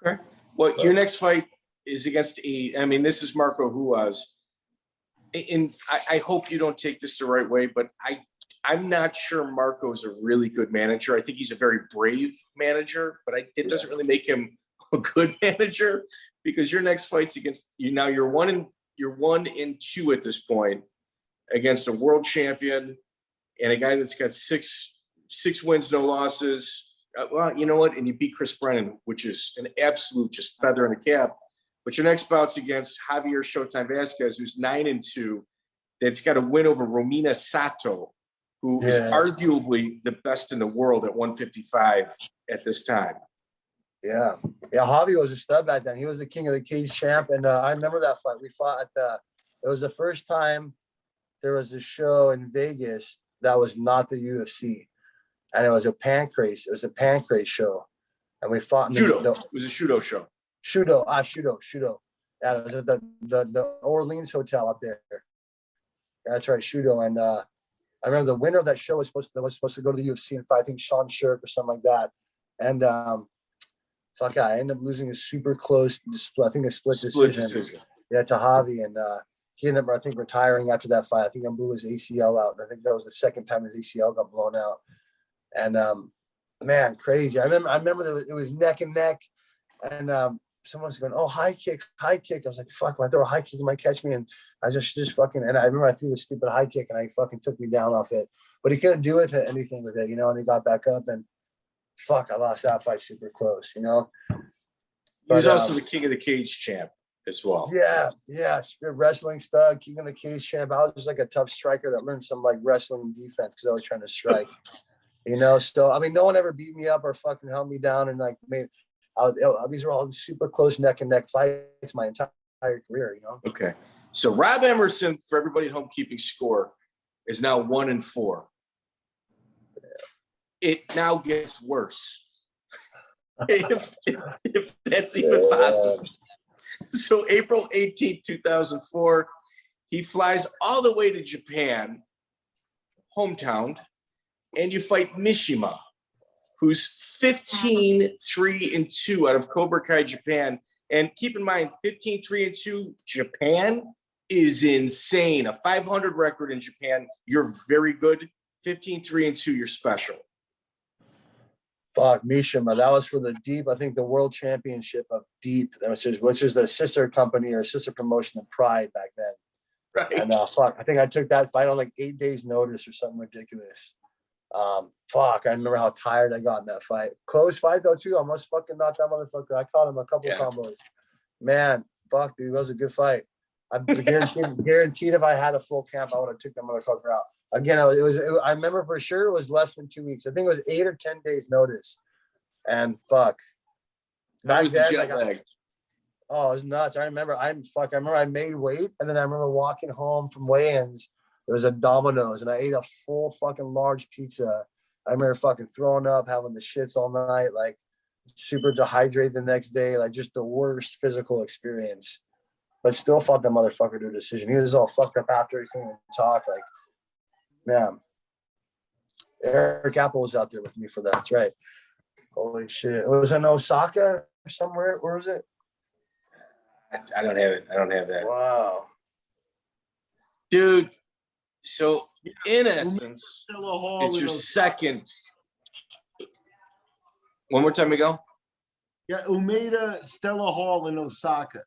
okay. Well, your next fight is against this is Marco Ruas. And I hope you don't take this the right way, but I'm not sure Marco's a really good manager. I think he's a very brave manager, but it doesn't really make him a good manager, because your next fight's against you. Now you're 1-2 at this point against a world champion and a guy that's got six wins, no losses. Well, you know what? And you beat Chris Brennan, which is an absolute just feather in the cap. But your next bout's against Javier Showtime Vasquez, who's 9-2. That's got a win over Romina Sato, who is arguably the best in the world at 155 at this time. Yeah. Javier was a stud back then. He was the king of the cage champ. And I remember that fight. We fought it was the first time there was a show in Vegas that was not the UFC. And it was a Pancrase. It was a Pancrase show. And we fought in Judo. It was a Judo show. Judo. Yeah, it was at the Orleans Hotel up there. Yeah, that's right, Judo. And I remember the winner of that show was supposed to go to the UFC and fight, I think Sean Shirk or something like that. And I ended up losing a super close split. I think a split decision. Yeah, to Javi. And he ended up, I think, retiring after that fight. I think I blew his ACL out. And I think that was the second time his ACL got blown out. And man, crazy. I remember that it was neck and neck. And someone's going, oh, high kick. I was like, fuck, when I throw a high kick, he might catch me. And I just fucking, and I remember I threw the stupid high kick and I fucking took me down off it. But he couldn't do anything with it, and he got back up and fuck, I lost that fight super close, He was also the king of the cage champ as well. Yeah. Wrestling stud, king of the cage champ. I was just like a tough striker that learned some like wrestling defense because I was trying to strike, So, I mean, no one ever beat me up or fucking held me down and like made. These are all super close neck and neck fights my entire career, Okay. So Rob Emerson, for everybody at home keeping score, is now 1-4. It now gets worse. if that's even possible. So April 18th, 2004, he flies all the way to Japan, hometown, and you fight Mishima, who's 15-3-2 out of Cobra Kai, Japan. And keep in mind, 15-3-2 Japan is insane. A 500 record in Japan, you're very good. 15-3-2, you're special. Fuck, Mishima. That was for the Deep, I think the World Championship of Deep, which is the sister company or sister promotion of Pride back then. Right. And I think I took that fight on like 8 days notice or something ridiculous. I remember how tired I got in that fight. Close fight though too. I almost fucking knocked that motherfucker. I caught him a couple of combos. Man, fuck, dude, that was a good fight. I guaranteed if I had a full camp, I would have took that motherfucker out. Again, I remember for sure it was less than 2 weeks. I think it was 8 or 10 days notice. And fuck. That was the jet lag. It was nuts. I remember I made weight, and then I remember walking home from weigh-ins. There was a Domino's, and I ate a full fucking large pizza. I remember fucking throwing up, having the shits all night, like super dehydrated the next day, like just the worst physical experience. But still fought that motherfucker to a decision. He was all fucked up after. He couldn't even talk. Like, man. Eric Apple was out there with me for that. That's right. Holy shit. It was in Osaka or somewhere. Where was it? I don't have it. I don't have that. Wow. Dude. So, in essence, it's your second. One more time, Miguel. Yeah, Umeda Stella Hall in Osaka.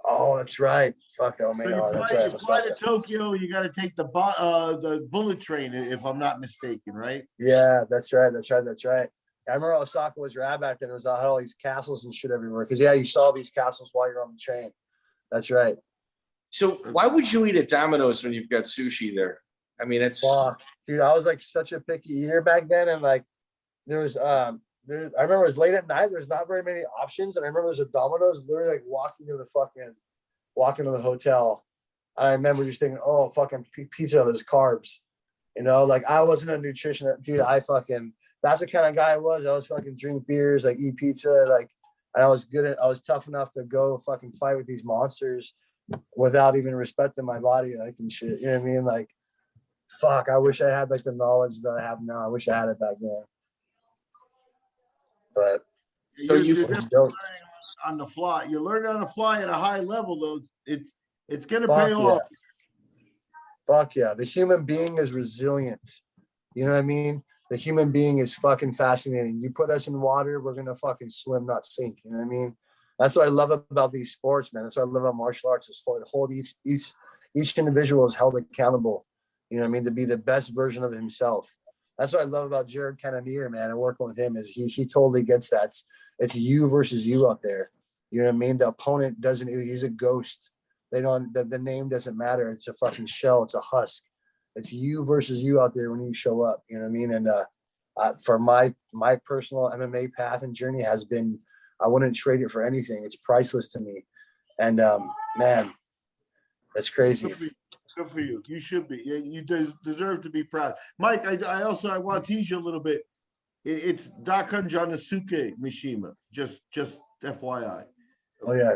Oh, that's right. Fuck Umeda. So you fly to Tokyo, you got to take the bullet train, if I'm not mistaken, right? Yeah, that's right. I remember Osaka was rad back then. It was had all these castles and shit everywhere. Because, you saw these castles while you're on the train. That's right. So why would you eat at Domino's when you've got sushi there? I mean, it's dude, I was like such a picky eater back then, and like there was I remember it was late at night. There's not very many options, and I remember there's a Domino's literally like walking to the hotel. I remember just thinking, oh, fucking pizza, there's carbs. You know, like I wasn't a nutritionist, dude. That's the kind of guy I was. I was fucking drink beers, like eat pizza, like, and I was tough enough to go fucking fight with these monsters without even respecting my body, like, and shit. You know what I mean? Like, fuck, I wish I had like the knowledge that I have now. I wish I had it back then. But so you're learning on the fly. You're learning on the fly at a high level, though. It's gonna pay off. Fuck yeah. The human being is resilient. You know what I mean? The human being is fucking fascinating. You put us in water, we're gonna fucking swim, not sink. You know what I mean? That's what I love about these sports, man. That's what I love about martial arts. Is hold each individual is held accountable. You know what I mean? To be the best version of himself. That's what I love about Jared Cannonier, man, and working with him is he totally gets that. It's you versus you out there. You know what I mean? The opponent doesn't. He's a ghost. They don't. The name doesn't matter. It's a fucking shell. It's a husk. It's you versus you out there when you show up. You know what I mean? And for my personal MMA path and journey has been, I wouldn't trade it for anything. It's priceless to me. And man, that's crazy. Good for you. You should be. You deserve to be proud. Mike, I want to tease you a little bit. It's Dakan Janasuke Mishima. Just FYI. Oh yeah.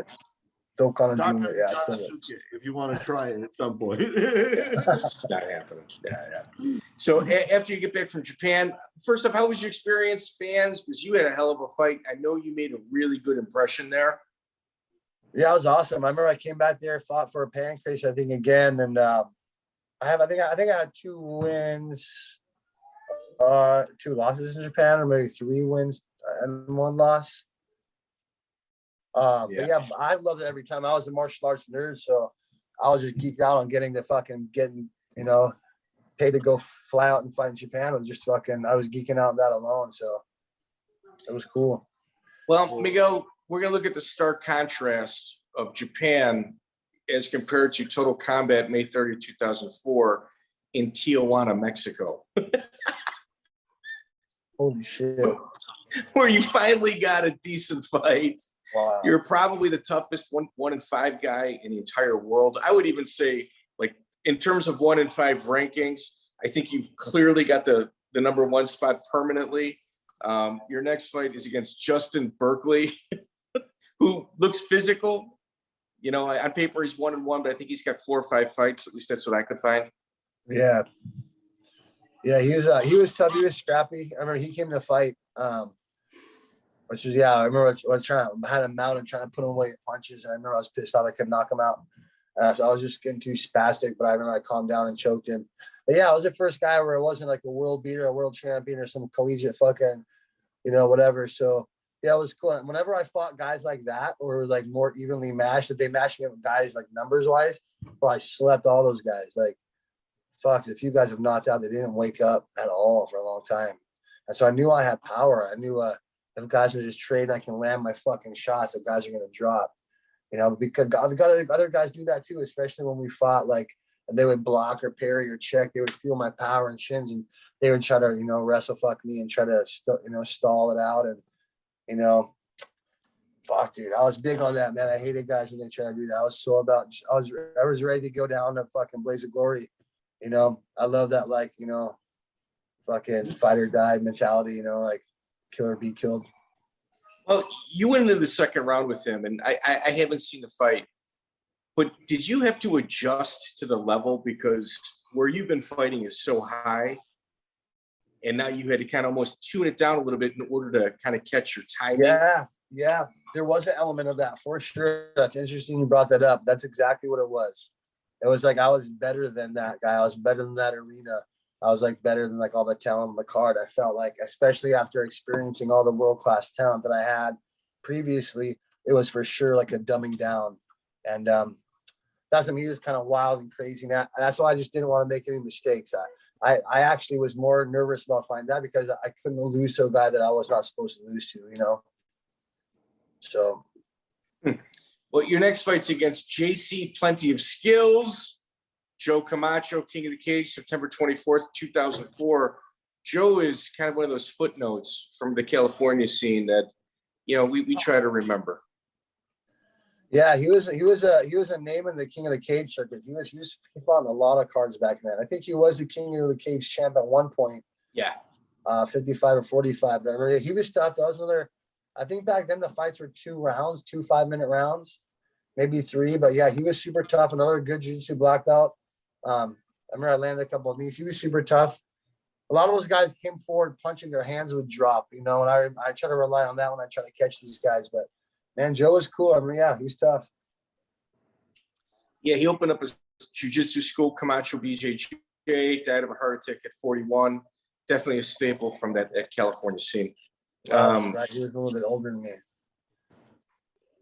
Dakan Junior. Yeah, I said it. If you want to try it at some point. It's not happening. Yeah. So after you get back from Japan, first off, how was your experience, fans? Because you had a hell of a fight. I know you made a really good impression there. Yeah, it was awesome. I remember I came back there, fought for a Pancrase, I think, again, and I think I had 2 wins, 2 losses in Japan, or maybe 3 wins and 1 loss. But yeah, I loved it every time. I was a martial arts nerd, so I was just geeked out on getting, you know, paid to go fly out and fight in Japan. It was just I was geeking out on that alone, so it was cool. Well, Miguel, we're going to look at the stark contrast of Japan as compared to Total Combat May 30, 2004 in Tijuana, Mexico. Holy shit. Where you finally got a decent fight. Wow. You're probably the toughest 1-in-5 guy in the entire world. I would even say, like, in terms of 1-in-5 rankings, I think you've clearly got the number 1 spot permanently. Your next fight is against Justin Berkley, who looks physical. You know, on paper he's 1-1, but I think he's got 4 or 5 fights. At least that's what I could find. Yeah, he was tough. He was scrappy. I remember he came to fight, which was I remember I had him out and trying to put him away at punches, and I remember I was pissed off I couldn't knock him out. So I was just getting too spastic, but I remember I calmed down and choked him. But yeah, I was the first guy where it wasn't like a world beater, a world champion, or some collegiate fucking, you know, whatever. So yeah, it was cool. And whenever I fought guys like that, or it was like more evenly matched, if they matched me up with guys like numbers wise, I slept all those guys. Like, fuck, if you guys have knocked out, they didn't wake up at all for a long time. And so I knew I had power. I knew if guys are just trading, I can land my fucking shots, the guys are going to drop. You know, because other guys do that too, especially when we fought, like, and they would block or parry or check. They would feel my power and shins, and they would try to, you know, wrestle fuck me and try to, stall it out. And, you know, fuck, dude, I was big on that, man. I hated guys when they try to do that. I was ready to go down to fucking blaze of glory. You know, I love that, like, you know, fucking fight or die mentality, you know, like kill or be killed. Well, you went into the second round with him, and I haven't seen the fight, but did you have to adjust to the level because where you've been fighting is so high, and now you had to kind of almost tune it down a little bit in order to kind of catch your timing? Yeah. There was an element of that for sure. That's interesting you brought that up. That's exactly what it was. It was like I was better than that guy. I was better than that arena. I was like better than like all the talent on the card. I felt like, especially after experiencing all the world-class talent that I had previously, it was for sure like a dumbing down. And that's, I mean, he was kind of wild and crazy. And that's why I just didn't want to make any mistakes. I actually was more nervous about fighting that because I couldn't lose to a guy that I was not supposed to lose to, you know? So. Well, your next fight's against JC Plenty of Skills, Joe Camacho, King of the Cage, September 24th, 2004. Joe is kind of one of those footnotes from the California scene that, you know, we try to remember. Yeah, he was a name in the King of the Cage circuit. He fought in a lot of cards back then. I think he was the King of the Cage champ at one point. Yeah. 55 or 45. But I remember he was tough. That was another. I think back then the fights were 2 rounds, 2 5-minute rounds, maybe 3. But yeah, he was super tough. Another good jiu-jitsu black belt. I remember I landed a couple of knees. He was super tough. A lot of those guys came forward punching, their hands would drop, you know, and I try to rely on that when I try to catch these guys. But man, Joe was cool. I mean, yeah, he was tough. Yeah, he opened up his jiu-jitsu school, Camacho BJJ, died of a heart attack at 41. Definitely a staple from that California scene. Right. He was a little bit older than me.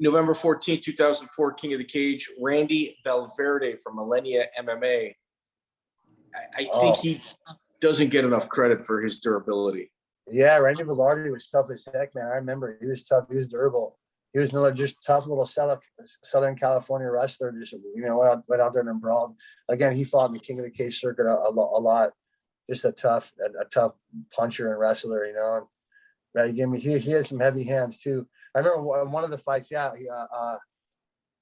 November 14, 2004, King of the Cage, Randy Velarde from Millennia MMA. I think he doesn't get enough credit for his durability. Yeah, Randy Velarde was tough as heck, man. I remember he was tough. He was durable. He was another just tough little Southern California wrestler. Just, you know, went out there and brawled. Again, he fought in the King of the Cage circuit a lot. Just a tough puncher and wrestler, you know. And he had some heavy hands too. I remember one of the fights. Yeah, there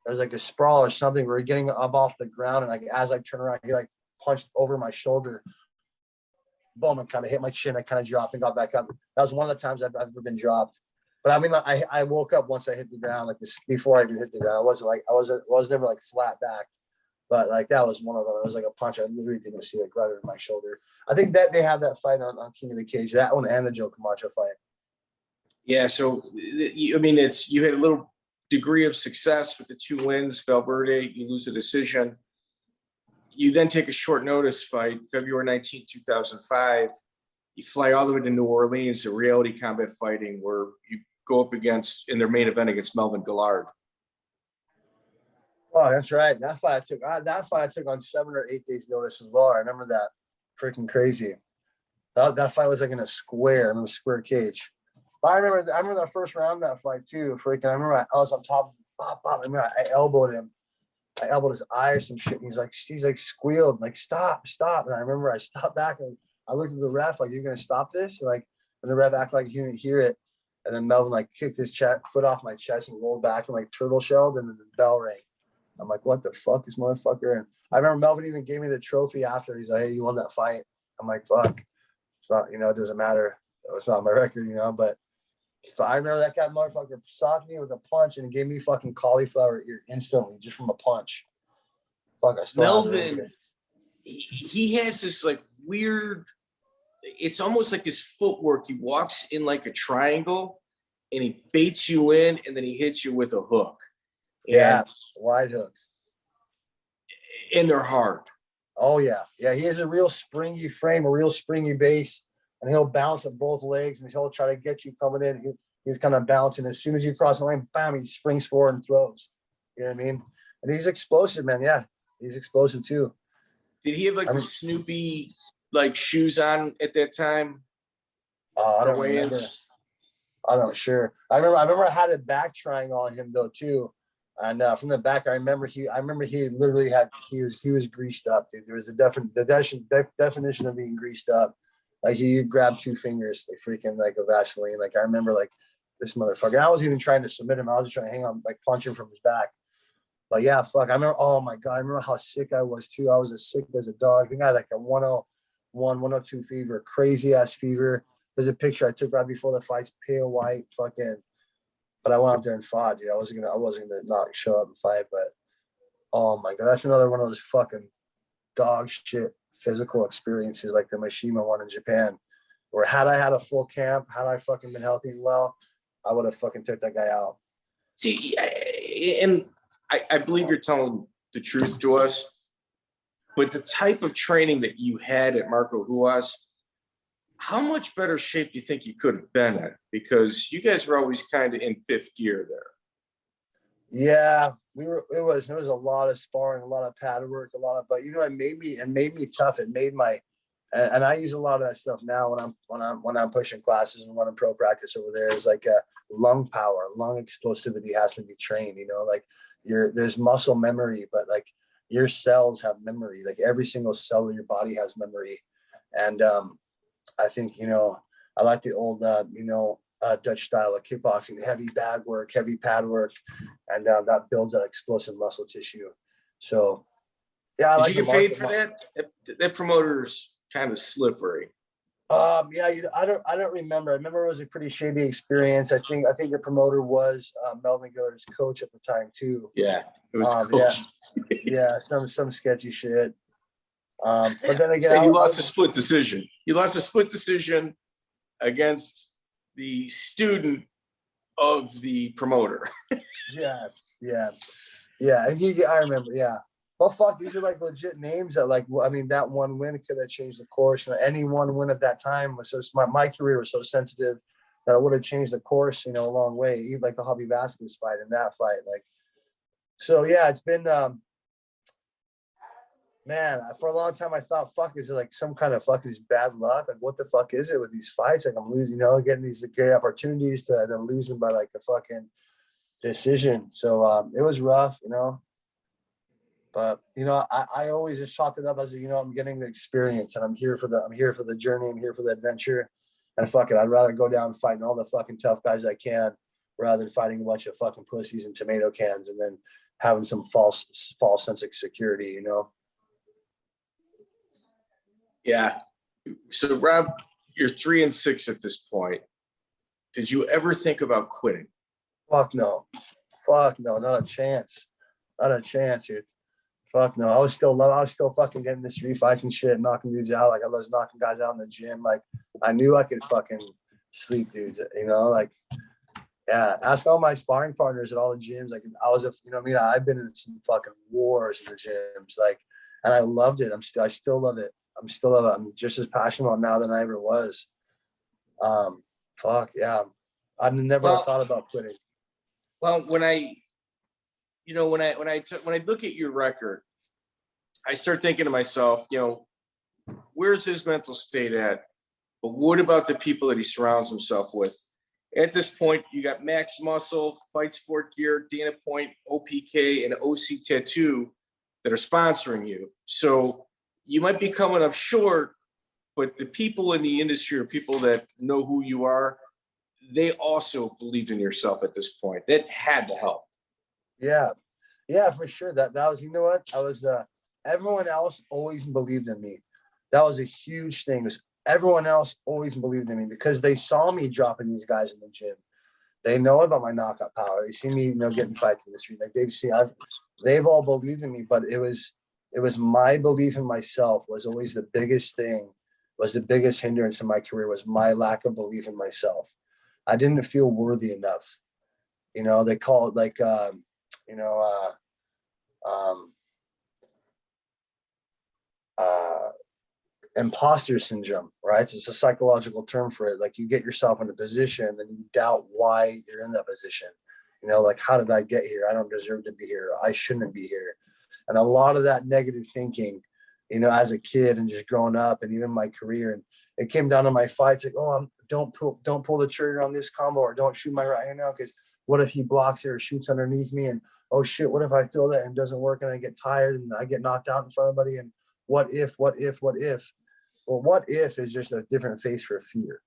was like a sprawl or something. We were getting up off the ground, and like as I turned around, he like punched over my shoulder. Boom! And kind of hit my chin. I kind of dropped and got back up. That was one of the times I've ever been dropped. But I mean, I woke up once I hit the ground, like this before I even hit the ground. I was never like flat back, but like that was one of them. It was like a punch. I literally didn't see like right over my shoulder. I think that they have that fight on King of the Cage, that one and the Joe Camacho fight. Yeah. So I mean, you had a little degree of success with the 2 wins. Valverde, you lose a decision. You then take a short notice fight, February 19, 2005. You fly all the way to New Orleans, a reality combat fighting where you go up against, in their main event, against Melvin Guillard. Oh, that's right. That fight I took on 7 or 8 days notice as well. I remember that. Freaking crazy. That fight was like in a square, in a square cage. But I remember that first round of that fight too. Freaking, I remember I was on top. I remember I elbowed him. I elbowed his eye or some shit. And he's like squealed, like stop. And I remember I stopped back and I looked at the ref like, you're gonna stop this? And the ref acted like he didn't hear it. And then Melvin like kicked his foot off my chest and rolled back and like turtle shelled, and then the bell rang. I'm like, what the fuck, this motherfucker? And I remember Melvin even gave me the trophy after. He's like, hey, you won that fight. I'm like, fuck. It's not, you know, it doesn't matter. It's not my record, you know. But so I remember that guy motherfucker socked me with a punch and gave me fucking cauliflower ear instantly just from a punch. Fuck, I still Melvin, he has this like weird, it's almost like his footwork. He walks in like a triangle and he baits you in and then he hits you with a hook. Yeah, wide hooks. And they're hard. Oh, yeah. Yeah, he has a real springy frame, a real springy base, and he'll bounce at both legs, and he'll try to get you coming in. He's kind of bouncing. As soon as you cross the lane, bam, he springs forward and throws. You know what I mean? And he's explosive, man. Yeah, he's explosive too. Did he have like the Snoopy like shoes on at that time? I don't remember. I'm not sure. I remember I had a back triangle on him though too. And from the back, I remember he literally he was greased up, dude. There was the definition of being greased up. Like he grabbed 2 fingers, like freaking like a Vaseline. Like I remember like this motherfucker. I wasn't even trying to submit him. I was just trying to hang on, like punch him from his back. But yeah, fuck. I remember, oh my God, I remember how sick I was too. I was as sick as a dog. I think I had like a 101, 102 fever, crazy ass fever. There's a picture I took right before the fights, pale white, fucking. But I went out there and fought, dude. I wasn't gonna not show up and fight, but oh my God, that's another one of those fucking dog shit physical experiences like the Mishima one in Japan, where had I had a full camp, had I fucking been healthy and well, I would have fucking took that guy out. See, and I believe you're telling the truth to us, but the type of training that you had at Marco Ruas, how much better shape do you think you could have been in? Because you guys were always kind of in 5th gear there. Yeah, it was a lot of sparring, a lot of pad work, but you know, it made me tough. It made my, and I use a lot of that stuff now when I'm pushing classes and running pro practice over there. Is like a lung power, lung explosivity has to be trained. You know, like there's muscle memory, but like your cells have memory. Like every single cell of your body has memory. And I think, you know, I like the old, Dutch style of kickboxing, heavy bag work, heavy pad work, and that builds that explosive muscle tissue. So, yeah. Did you get paid for that? That promoter's kind of slippery. Yeah, I don't remember. I remember it was a pretty shady experience. I think the promoter was Melvin Guillard's coach at the time too. Yeah, it was coach. Yeah, some sketchy shit. But then again, you lost a split decision. You lost a split decision against the student of the promoter. Yeah. I remember. Yeah. Well, fuck, these are like legit names that, like, I mean, that one win could have changed the course. Any one win at that time was so my career was so sensitive that it would have changed the course, you know, a long way. Even like the Javier Vasquez fight and that fight, like. So yeah, it's been, man, for a long time I thought, fuck, is it like some kind of fucking bad luck? Like, what the fuck is it with these fights? Like, I'm losing, you know, getting these great opportunities to then losing by like a fucking decision. So it was rough, you know. But, you know, I always just chalked it up as, you know, I'm getting the experience and I'm here for the journey. I'm here for the adventure. And fuck it, I'd rather go down fighting all the fucking tough guys I can rather than fighting a bunch of fucking pussies and tomato cans and then having some false sense of security, you know? Yeah. So Rob, you're 3-6 at this point. Did you ever think about quitting? Fuck no, not a chance, dude. Fuck no. I was still fucking getting the street fights and shit, knocking dudes out. Like I was knocking guys out in the gym. Like I knew I could fucking sleep dudes, you know, like, yeah, ask all my sparring partners at all the gyms. Like I was, you know what I mean? I've been in some fucking wars in the gyms, like, and I loved it. I still love it. I'm just as passionate about it now than I ever was. Fuck yeah. I never thought about quitting. Well, when I look at your record, I start thinking to myself, you know, where's his mental state at? But what about the people that he surrounds himself with? At this point, you got Max Muscle, Fight Sport Gear, Dana Point, OPK, and OC Tattoo that are sponsoring you. So you might be coming up short, but the people in the industry or people that know who you are, they also believed in yourself at this point. That had to help. Yeah, for sure. That was, you know what? I was, everyone else always believed in me. That was a huge thing. Everyone else always believed in me because they saw me dropping these guys in the gym. They know about my knockout power. They see me, you know, getting fights in the street. Like they've all believed in me, but it was my belief in myself was always the biggest thing, was the biggest hindrance in my career, was my lack of belief in myself. I didn't feel worthy enough. You know, they call it like, imposter syndrome, right? It's a psychological term for it. Like you get yourself in a position and you doubt why you're in that position. You know, like, how did I get here? I don't deserve to be here. I shouldn't be here. And a lot of that negative thinking, you know, as a kid and just growing up and even my career, and it came down to my fights, like, oh, don't pull the trigger on this combo, or don't shoot my right hand out because what if he blocks it or shoots underneath me? And oh shit, what if I throw that and it doesn't work and I get tired and I get knocked out in front of everybody? And what if? Well, what if is just a different face for fear.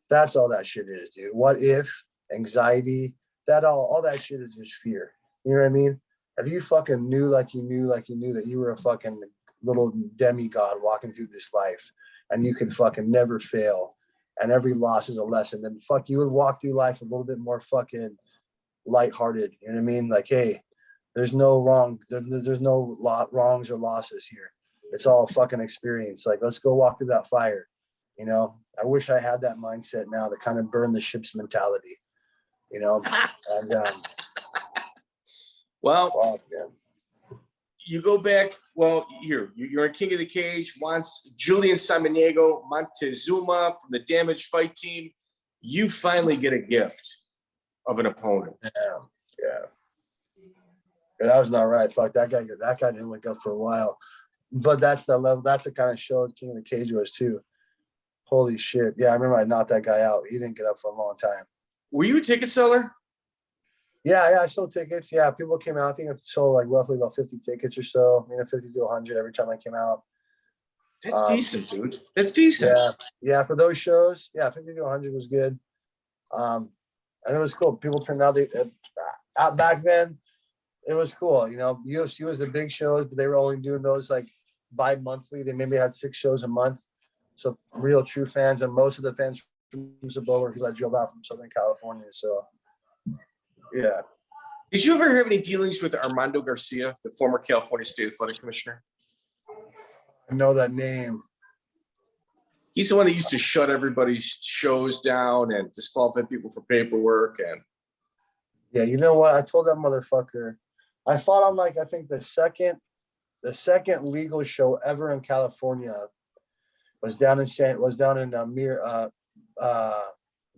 That's all that shit is, dude. What if, anxiety, that all that shit is just fear. You know what I mean? If you fucking knew like you knew that you were a fucking little demigod walking through this life and you could fucking never fail and every loss is a lesson, then fuck, you would walk through life a little bit more fucking lighthearted. You know what I mean? Like, hey, there's no wrong, there's no wrongs or losses here. It's all fucking experience. Like, let's go walk through that fire. You know, I wish I had that mindset now, to kind of burn the ships mentality, you know? And, well, you go back, well, you're in King of the Cage, once Julian Samaniego, Montezuma from the Damaged Fight team. You finally get a gift of an opponent. Yeah, that was not right. Fuck, that guy didn't wake up for a while. But that's the level. That's the kind of show King of the Cage was too. Holy shit! Yeah, I remember I knocked that guy out. He didn't get up for a long time. Were you a ticket seller? Yeah, I sold tickets. Yeah, people came out. I think I sold like roughly about 50 tickets or so. 50 to 100 every time I came out. That's decent, dude. That's decent. Yeah, for those shows, 50 to 100 was good. And it was cool. People turned out. Out back then, it was cool. UFC was the big shows, but they were only doing those like bi-monthly. They maybe had 6 shows a month. So real true fans, and most of the fans from Cebola were people that drove out from Southern California. So yeah. Did you ever have any dealings with Armando Garcia, the former California State Athletic Commissioner? I know that name. He's the one that used to shut everybody's shows down and disqualify people for paperwork. And yeah, you know what? I told that motherfucker. I fought on I think the second legal show ever in California was down in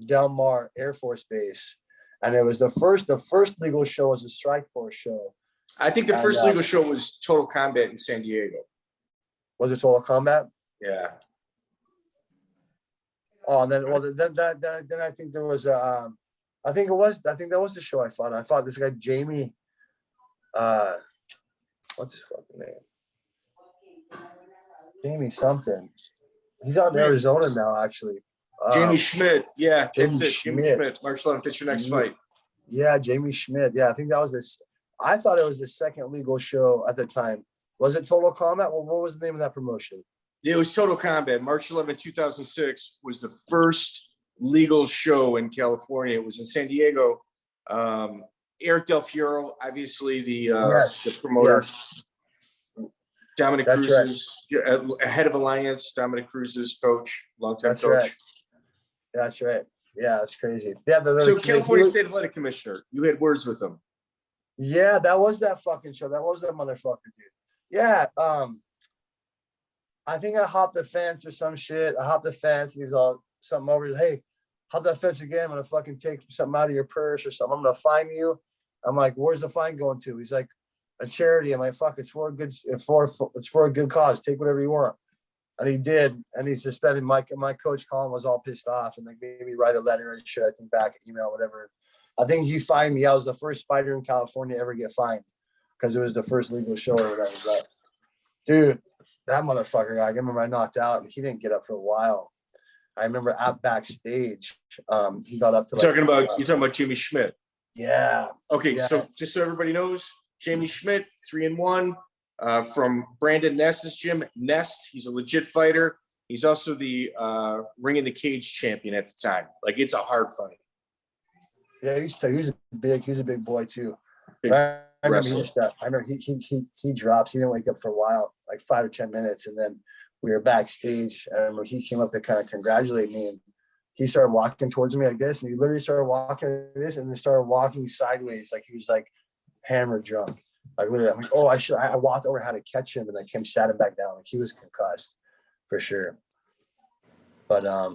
Del Mar Air Force Base, and it was the first legal show was a Strike Force show. I think the first legal show was Total Combat in San Diego. Was it Total Combat? Yeah. Oh, and then I think there was I think that was the show I fought. I fought this guy Jamie. What's his fucking name? Jamie something. He's out in Arizona now, actually. Jamie Schmidt. Yeah, Jamie Schmidt. March 11th, that's your next fight. Yeah, Jamie Schmidt. Yeah, I think that was this. I thought it was the second legal show at the time. Was it Total Combat? Well, what was the name of that promotion? It was Total Combat. March 11, 2006 was the first legal show in California. It was in San Diego. Eric Del Fiero, obviously the promoter. Yes. Dominic Cruz's head of Alliance. Dominic Cruz's coach, longtime coach. Right. That's right. Yeah, that's crazy. Yeah. So California State Athletic Commissioner, you had words with him. Yeah, that was that fucking show. That was that motherfucker, dude. Yeah. I think I hopped the fence or some shit. I hopped the fence and he's all something over. Hey, hop that fence again. I'm gonna fucking take something out of your purse or something. I'm gonna fine you. I'm like, where's the fine going to? He's like, a charity. I'm like, fuck, it's for a good cause. Take whatever you want. And he did. And he suspended my coach Colin was all pissed off and made me write a letter and shit, I think back, email, whatever. I think he fined me. I was the first fighter in California to ever get fined because it was the first legal show or whatever. But dude, that motherfucker guy, I remember I knocked out and he didn't get up for a while. I remember out backstage, he got up to you're talking about Jamie Schmidt. Yeah. Okay, yeah. So just so everybody knows, Jamie Schmidt, 3-1 from Brandon Nest's gym. Nest, he's a legit fighter. He's also the Ring in the Cage champion at the time. Like, it's a hard fight. Yeah, he's a big boy too. I remember he drops. He didn't wake up for a while, like 5 or 10 minutes, and then we were backstage. I remember he came up to kind of congratulate me, and he started walking towards me like this, and he literally started walking like this, and then started walking sideways like he was like hammered drunk. Like literally, I'm like, oh, I walked over how to catch him, and I sat him back down. Like he was concussed for sure. But I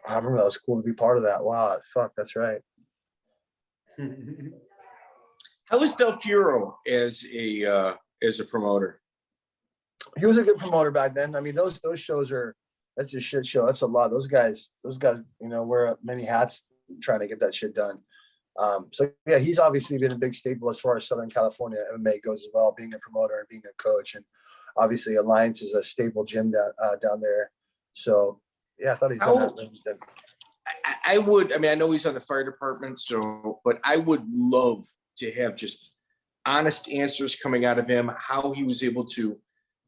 remember that was cool to be part of that. Wow, fuck, that's right. How was Del Fiero as a promoter? He was a good promoter back then. I mean, those shows that's a shit show. That's a lot. Those guys, wear many hats trying to get that shit done. So yeah, he's obviously been a big staple as far as Southern California MMA goes as well, being a promoter and being a coach, and obviously Alliance is a staple gym down there. So yeah, I thought he's done that. I know he's on the fire department, but I would love to have just honest answers coming out of him, how he was able to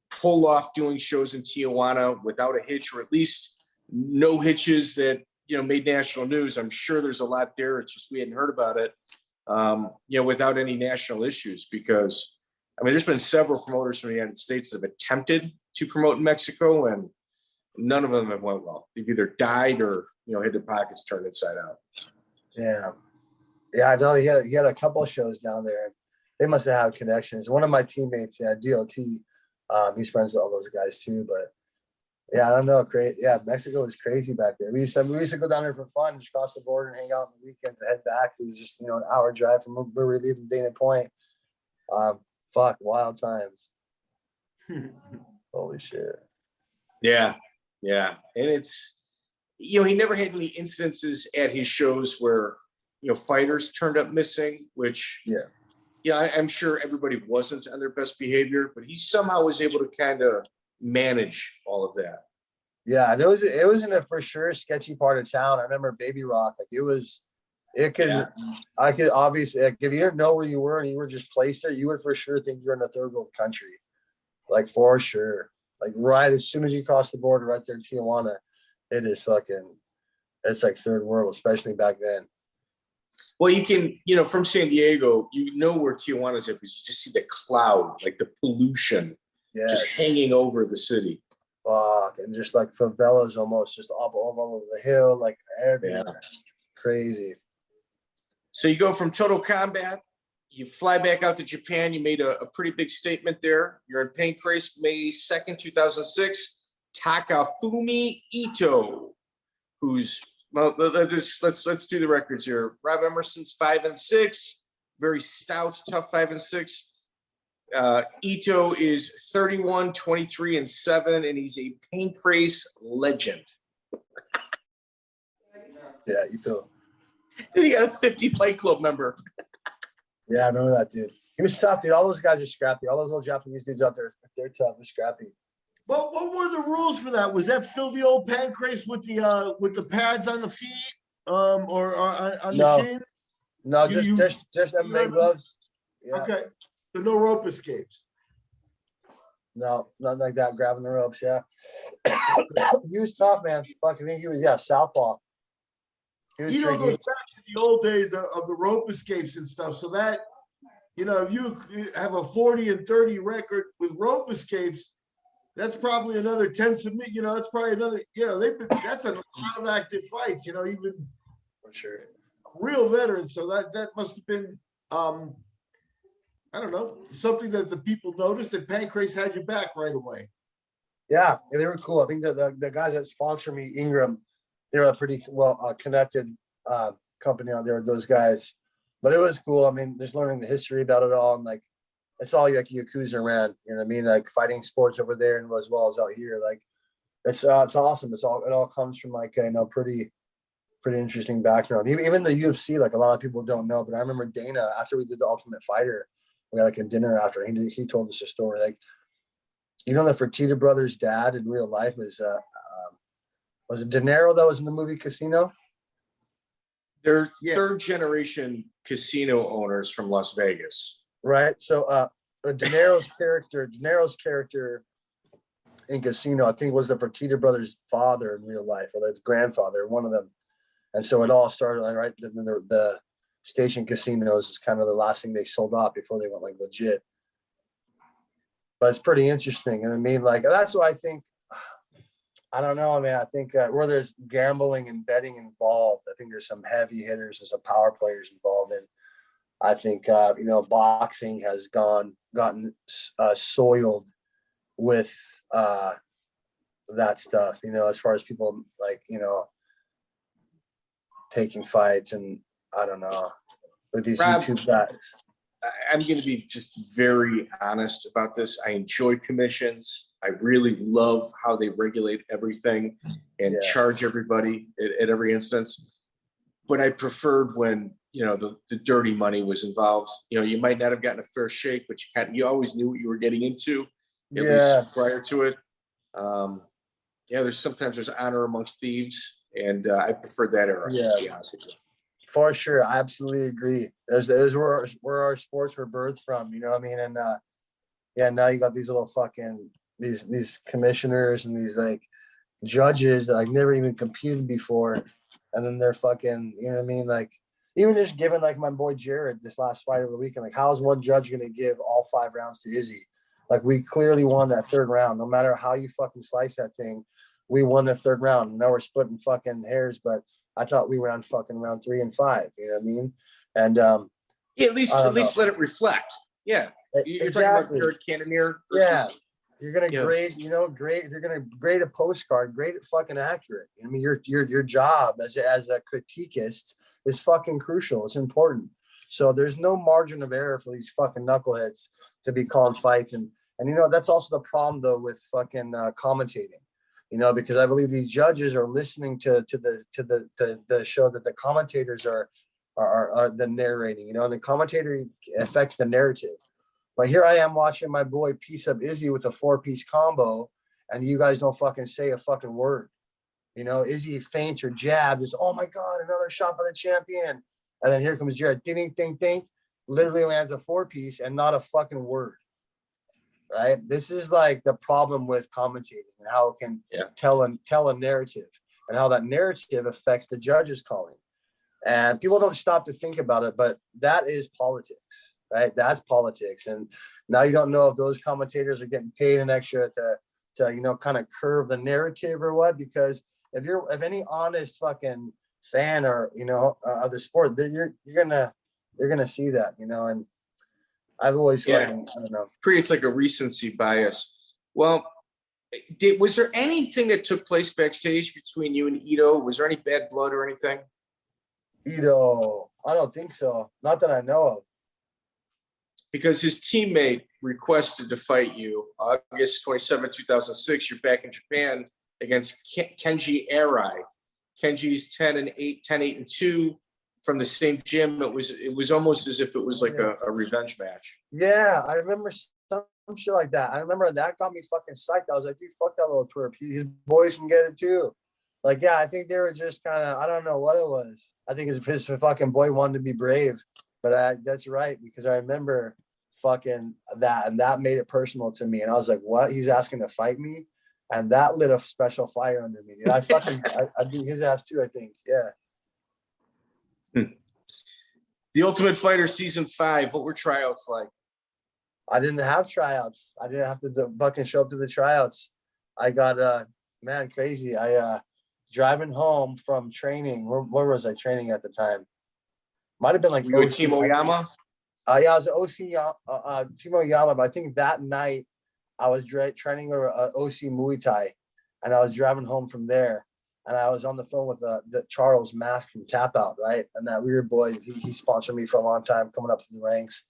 pull off doing shows in Tijuana without a hitch, or at least no hitches that, made national news. I'm sure there's a lot there. It's just we hadn't heard about it, without any national issues, because there's been several promoters from the United States that have attempted to promote in Mexico, and none of them have went well. They've either died or, had their pockets turned inside out. Yeah. Yeah, I know he had a couple of shows down there. They must have had connections. One of my teammates, DOT, he's friends with all those guys too. But yeah, I don't know. Yeah, Mexico was crazy back there. We used to go down there for fun, just cross the border and hang out on the weekends and head back. It was just, an hour drive from where we live in Dana Point. Wild times. Holy shit. Yeah. Yeah. And it's, he never had any incidences at his shows where fighters turned up missing, which, I'm sure everybody wasn't on their best behavior, but he somehow was able to kind of manage all of that. Yeah, and it was in a for sure sketchy part of town. I remember Baby Rock, I could obviously, if you didn't know where you were and you were just placed there, you would for sure think you're in a third world country, like for sure. Like right as soon as you cross the border, right there in Tijuana, it's like third world, especially back then. Well, you can, from San Diego, where Tijuana's at because you just see the cloud, like the pollution, just hanging over the city. Fuck, and just like favelas almost just all over the hill, like everywhere. Crazy. So you go from Total Combat, you fly back out to Japan. You made a pretty big statement there. You're in Pancrase, May 2nd, 2006. Takafumi Ito, who's let's do the records here. Robert Emerson's 5-6, very stout, tough 5-6. Ito is 31, 23-7, and he's a Pancrase legend. Yeah, Ito. Dude, he got a 50 Fight Club member. Yeah, I remember that, dude. He was tough, dude. All those guys are scrappy. All those little Japanese dudes out there, they're tough. They're scrappy. But what were the rules for that? Was that still the old Pancrase with the pads on the feet, or on the shin? No, just MMA gloves. Yeah. Okay, so no rope escapes. No, nothing like that. Grabbing the ropes, yeah. He was tough, man. Fucking think he was, southpaw. He was goes back to the old days of the rope escapes and stuff. So that, if you have a 40-30 record with rope escapes, that's probably another 10 submit. That's probably another. That's a lot of active fights. Even for sure, real veterans. So that must have been, I don't know, something that the people noticed that Pancrase had your back right away. Yeah, they were cool. I think that the guys that sponsor me, Ingram, they're a pretty well connected company out there with those guys. But it was cool. I mean, just learning the history about it all, and like it's all like Yakuza ran. You know what I mean? Like fighting sports over there and as well as out here. Like it's awesome. It all comes from like pretty interesting background. Even the UFC, like a lot of people don't know, but I remember Dana after we did the Ultimate Fighter, we had like a dinner after. He told us a story. Like the Fertitta brothers' dad in real life was it De Niro that was in the movie Casino? They're third generation casino owners from Las Vegas. Right. So De Niro's character in Casino, I think, was the Fertitta brothers' father in real life, or his grandfather, one of them. And so it all started right. The station casinos is kind of the last thing they sold off before they went like legit. But it's pretty interesting. And I mean, like, that's what I think. I don't know. I mean, I think where there's gambling and betting involved, I think there's some heavy hitters and some power players involved. And I think, boxing has gotten soiled with that stuff, as far as people like, taking fights. And I don't know, with these YouTube guys. I'm going to be just very honest about this. I enjoy commissions. I really love how they regulate everything and charge everybody at every instance. But I preferred when, the dirty money was involved. You might not have gotten a fair shake, but you always knew what you were getting into, at least prior to it. There's honor amongst thieves, and I preferred that era, to be honest with you. For sure, I absolutely agree. There's where our sports were birthed from, you know what I mean? And now you got these little fucking these commissioners and these like judges that like never even competed before, and then they're fucking, you know what I mean? Like even just giving like my boy Jared this last fight of the weekend, like how is one judge gonna give all 5 rounds to Izzy? Like we clearly won that 3rd round, no matter how you fucking slice that thing. We won the 3rd round. Now we're splitting fucking hairs, but I thought we were on fucking round 3 and 5. You know what I mean? And at least let it reflect. Yeah, you're talking about your Cannoneer. You're gonna grade. If you're gonna grade a postcard, grade it fucking accurate. I mean, your job as a critiquist is fucking crucial. It's important. So there's no margin of error for these fucking knuckleheads to be calling fights, and that's also the problem though with fucking commentating. Because I believe these judges are listening to the show that the commentators are are the narrating, you know, and the commentator affects the narrative. But here I am watching my boy piece up Izzy with a 4-piece combo, and you guys don't fucking say a fucking word. You know, Izzy feints or jabs, is, oh my God, another shot by the champion. And then here comes Jared, ding, ding, ding, literally lands a 4-piece and not a fucking word. Right? This is like the problem with commentating and how it can tell a narrative, and how that narrative affects the judges calling. And people don't stop to think about it, but that is politics. Right? That's politics. And now you don't know if those commentators are getting paid an extra to you know, kind of curve the narrative or what, because if any honest fucking fan or, you know, of the sport, then you're gonna see that, you know. And I've always fucking, I don't know, creates like a recency bias. Well, was there anything that took place backstage between you and Ito? Was there any bad blood or anything? Ito, I don't think so. Not that I know of. Because his teammate requested to fight you August 27, 2006. You're back in Japan against Kenji Arai. Kenji's 10-8-2 from the same gym. It was almost as if it was like a revenge match. Yeah, I remember some shit like that. I remember that got me fucking psyched. I was like, dude, fuck that little twerp. His boys can get it too. Like, yeah, I think they were just kind of, I don't know what it was. I think his fucking boy wanted to be brave. But that's right, because I remember fucking that, and that made it personal to me. And I was like, what? He's asking to fight me? And that lit a special fire under me. Dude. I beat his ass too, I think. Yeah. The Ultimate Fighter Season 5, what were tryouts like? I didn't have tryouts. I didn't have to fucking show up to the tryouts. I got, man, crazy. Driving home from training. Where was I training at the time? Might have been like you Team Oyama? Yeah, I was at Team Oyama, but I think that night I was training OC Muay Thai, and I was driving home from there, and I was on the phone with the Charles Mask from Tap Out, right? And that weird boy, he sponsored me for a long time, coming up through the ranks,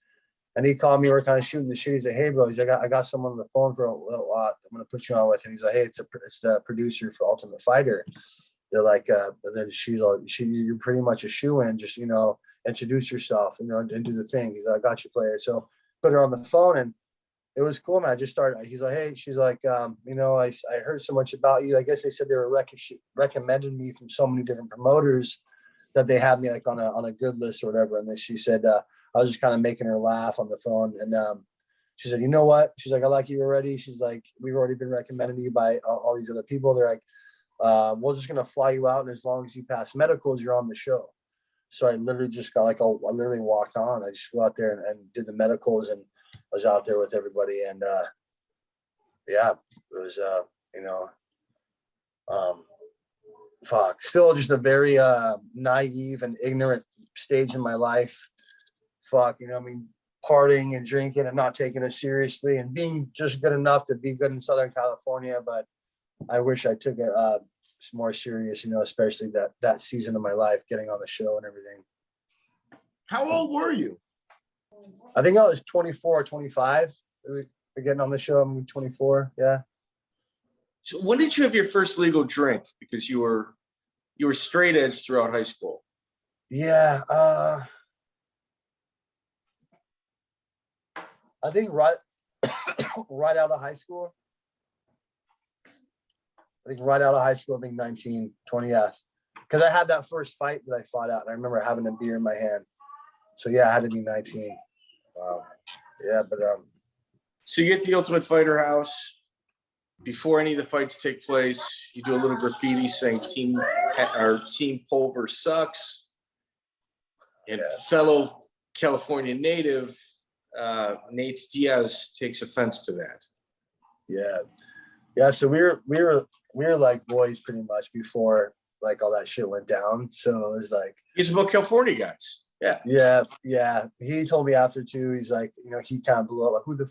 and he called me. We're kind of shooting the shit. He's like, "Hey, bro," he's like, "I got someone on the phone for a little while. I'm gonna put you on with." And he's like, "Hey, it's the producer for Ultimate Fighter." They're like, but then you're pretty much a shoe-in, just, you know, introduce yourself, you know, and do the thing. He's like, I got you, player. So put her on the phone, and it was cool, man. I just started. He's like, hey, she's like, you know, I heard so much about you. I guess they said they were recommending me from so many different promoters that they had me like on a good list or whatever. And then she said, I was just kind of making her laugh on the phone. And she said, you know what? She's like, I like you already. She's like, we've already been recommended you by all these other people. They're like, we're just going to fly you out. And as long as you pass medicals, you're on the show. So I literally just got like, I literally walked on. I just flew out there and did the medicals, and was out there with everybody. And yeah, it was, you know, still just a very naive and ignorant stage in my life. You know, I mean, partying and drinking and not taking it seriously and being just good enough to be good in Southern California. But I wish I took it more serious, you know, especially that season of my life, getting on the show and everything. How old were you? I think I was 24 or 25. Getting on the show, I'm 24. Yeah. So when did you have your first legal drink? Because you were straight edge throughout high school. Yeah. I think right out of high school. I think 19, 20, yeah. Because I had that first fight that I fought out, and I remember having a beer in my hand. So yeah, I had to be 19. Yeah, but so you get to the Ultimate Fighter house. Before any of the fights take place, you do a little graffiti saying Team Pulver sucks. And fellow California native Nate Diaz takes offense to that. Yeah. So we were like boys pretty much before like all that shit went down. So it was like, he's about California guys. Yeah. He told me after too. He's like, you know, he kind of blew up. Like, who the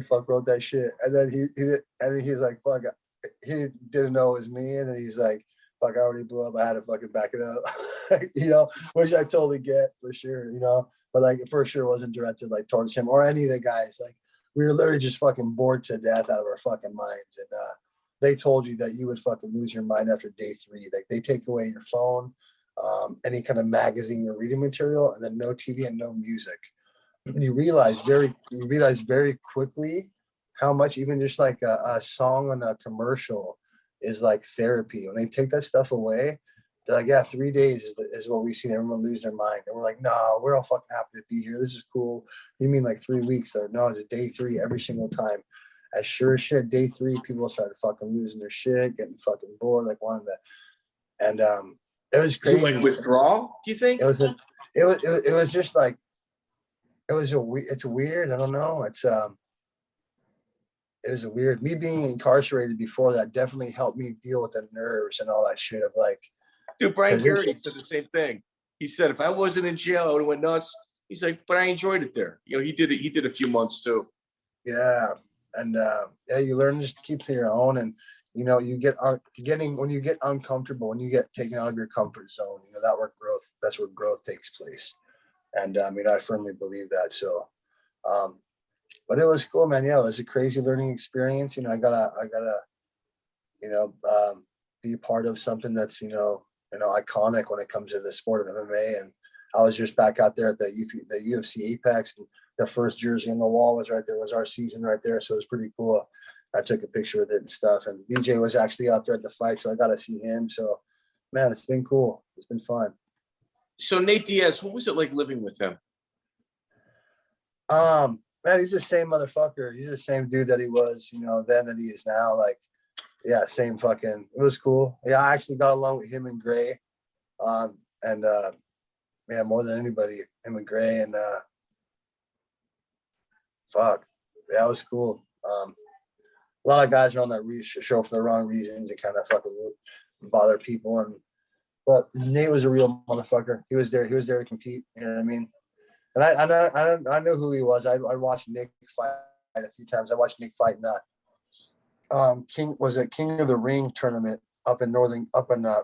fuck wrote that shit? And then he's like, fuck, he didn't know it was me. And then he's like, fuck, I already blew up. I had to fucking back it up. You know, which I totally get for sure. You know, but like for sure wasn't directed like towards him or any of the guys. Like we were literally just fucking bored to death out of our fucking minds. And they told you that you would fucking lose your mind after day 3. Like they take away your phone. any kind of magazine or reading material, and then no TV and no music. And you realize very quickly how much even just like a song on a commercial is like therapy. When they take that stuff away, they're like, yeah, 3 days is what we've seen everyone lose their mind. And we're like, no, we're all fucking happy to be here. This is cool. You mean like 3 weeks? Or no, it's day 3 every single time. As sure as shit, day 3, people started fucking losing their shit, getting fucking bored, like wanting to. And it was crazy. So like withdrawal, do you think? It was just like, it's weird. I don't know. It was a weird, me being incarcerated before that definitely helped me deal with the nerves and all that shit of like. Dude, Brian Garrity said the same thing. He said, if I wasn't in jail, I would have went nuts. He's like, but I enjoyed it there. You know, he did a few months too. Yeah. And yeah, you learn just to keep to your own. And, you know, you when you get uncomfortable, when you get taken out of your comfort zone, you know, that's where growth takes place. And I mean, I firmly believe that. So, but it was cool, man. Yeah, it was a crazy learning experience. You know, I gotta, you know, be part of something that's, you know, iconic when it comes to the sport of MMA. And I was just back out there at the UFC Apex, and the first jersey on the wall was right there. Was our season right there, so it was pretty cool. I took a picture with it and stuff. And BJ was actually out there at the fight, so I got to see him. So, man, it's been cool. It's been fun. So Nate Diaz, what was it like living with him? Man, he's the same motherfucker. He's the same dude that he was, you know, then that he is now. Like, yeah, same fucking. It was cool. Yeah, I actually got along with him and Gray, and yeah, more than anybody, him and Gray, and fuck, yeah, it was cool. A lot of guys are on that show for the wrong reasons and kind of fucking bother people, but Nate was a real motherfucker. He was there to compete. You know what I mean? And I know who he was. I watched Nick fight a few times. I watched Nick fight in that King of the Ring tournament up in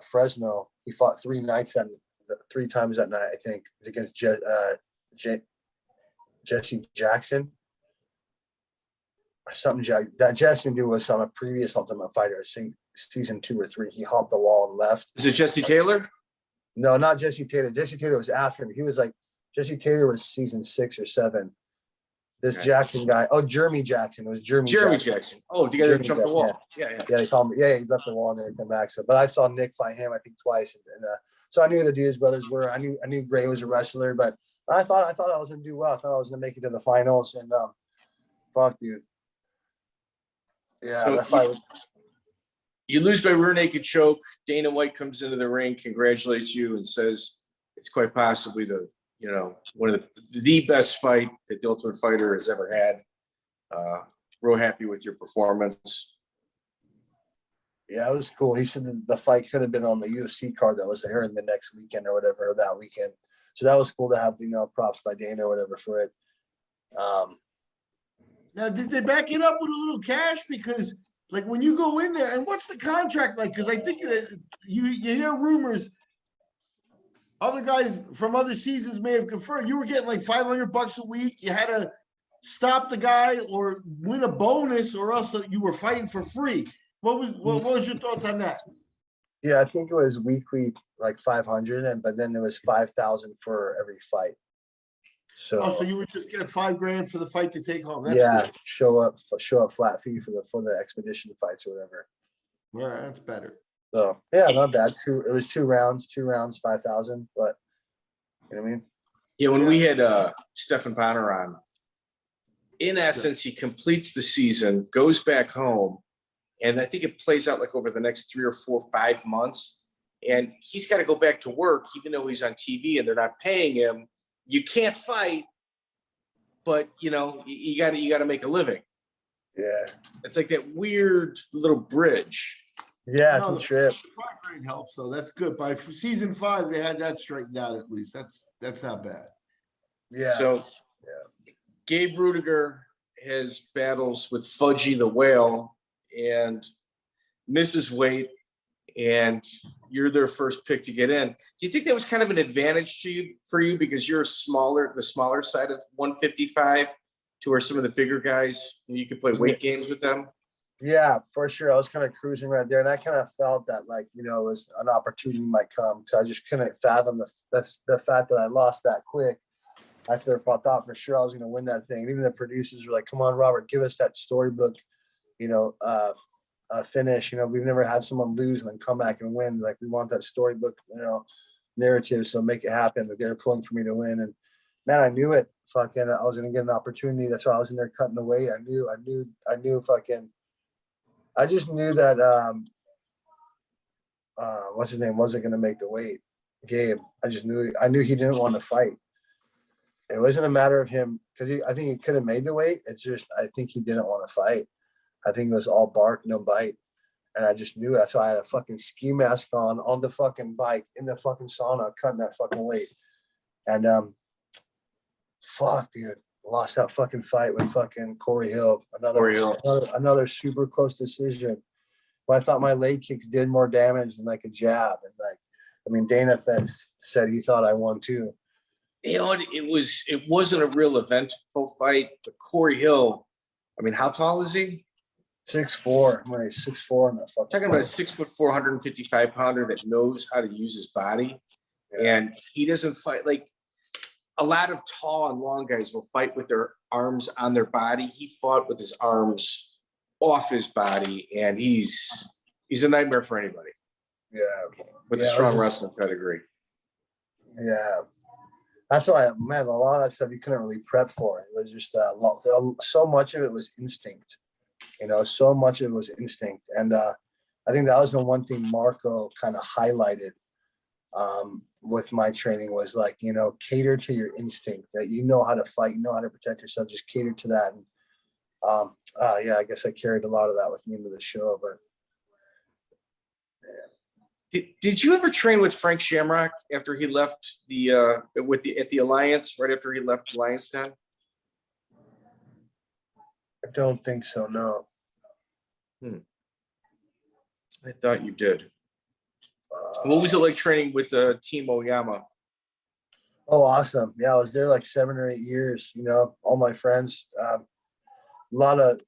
Fresno. He fought 3 times that night, I think, against Jesse Jackson or something. That Jackson dude was on a previous Ultimate Fighter, I think season 2 or 3. He hopped the wall and left. Is it Jesse Taylor? No, not Jesse Taylor. Jesse Taylor was after him. He was like, Jesse Taylor was season 6 or 7. This Jackson guy. Oh, Jeremy Jackson. It was Jeremy Jackson. Oh, you guys jumped the wall. Yeah. Yeah, he called me. Yeah, he left the wall and then come back. So, but I saw Nick fight him, I think, twice. And so I knew who the Diaz brothers were. I knew Gray was a wrestler, but I thought I was gonna do well. I thought I was gonna make it to the finals. And fuck, dude. Yeah, so that fight. You lose by rear naked choke. Dana White comes into the ring, congratulates you, and says it's quite possibly one of the best fight that the Ultimate Fighter has ever had. Real happy with your performance. Yeah, it was cool. He said the fight could have been on the UFC card that was there in the next weekend or whatever, or that weekend. So that was cool to have, props by Dana or whatever for it. Now, did they back it up with a little cash? Because, like, when you go in there, and what's the contract like? Because I think that you hear rumors. Other guys from other seasons may have confirmed you were getting like $500 a week. You had to stop the guy or win a bonus, or else you were fighting for free. What was your thoughts on that? Yeah, I think it was weekly, like 500, but then there was 5,000 for every fight. So you were just getting $5,000 for the fight to take home. That's good. show up flat fee for the expedition fights or whatever. Yeah, that's better. So yeah, not bad. It was 2 rounds, 5,000. But you know what I mean? Yeah, when we had Stephan Bonner on, in essence, he completes the season, goes back home, and I think it plays out like over the next 3 or 4, 5 months. And he's got to go back to work, even though he's on TV and they're not paying him. You can't fight, but you got to make a living. Yeah, it's like that weird little bridge. Yeah, it's a trip. $5,000 helps, so that's good. By season 5, they had that straightened out at least. That's not bad. Yeah. So, Gabe Rudiger has battles with Fudgy the Whale and misses weight, and you're their first pick to get in. Do you think that was kind of an advantage for you because you're the smaller side of 155, to where some of the bigger guys, you could play weight games with them? Yeah, for sure. I was kind of cruising right there, and I kind of felt that, like, you know, it was an opportunity might come, because I just couldn't fathom the fact that I lost that quick. I thought for sure I was going to win that thing. And even the producers were like, "Come on, Robert, give us that storybook, you know, finish. You know, we've never had someone lose and then come back and win. Like, we want that storybook, you know, narrative. So make it happen." Like, they were pulling for me to win, and man, I knew it. Fucking, I was going to get an opportunity. That's why I was in there cutting the weight. I knew. Fucking. I just knew that what's his name wasn't going to make the weight, Gabe. I knew he didn't want to fight. It wasn't a matter of him, because I think he could have made the weight. It's just, I think he didn't want to fight. I think it was all bark, no bite. And I just knew that. So I had a fucking ski mask on the fucking bike in the fucking sauna, cutting that fucking weight. And fuck, dude. Lost that fucking fight with fucking Cory Hill. Another super close decision. But I thought my leg kicks did more damage than like a jab. And like, I mean, Dana said he thought I won too. You know, it wasn't a real eventful fight, but Cory Hill, I mean, how tall is he? 6'4". I'm like 6'4" in that fucking Talking about a 6'4", 155-pounder that knows how to use his body. Yeah. And he doesn't fight like a lot of tall and long guys will fight with their arms on their body. He fought with his arms off his body, and he's a nightmare for anybody. Yeah. With a strong wrestling pedigree. Yeah. That's why, man, a lot of that stuff you couldn't really prep for. It was just so much of it was instinct. You know, so much of it was instinct. And I think that was the one thing Marco kind of highlighted with my training was like, you know, cater to your instinct, right? You know how to fight, you know how to protect yourself, just cater to that. And yeah, I guess I carried a lot of that with me into the show, but yeah. Did you ever train with Frank Shamrock after he left at the Alliance, right after he left Alliance Den? I don't think so, no. I thought you did. What was it like training with Team Oyama? Oh, awesome. Yeah, I was there like 7 or 8 years, you know, all my friends, a lot of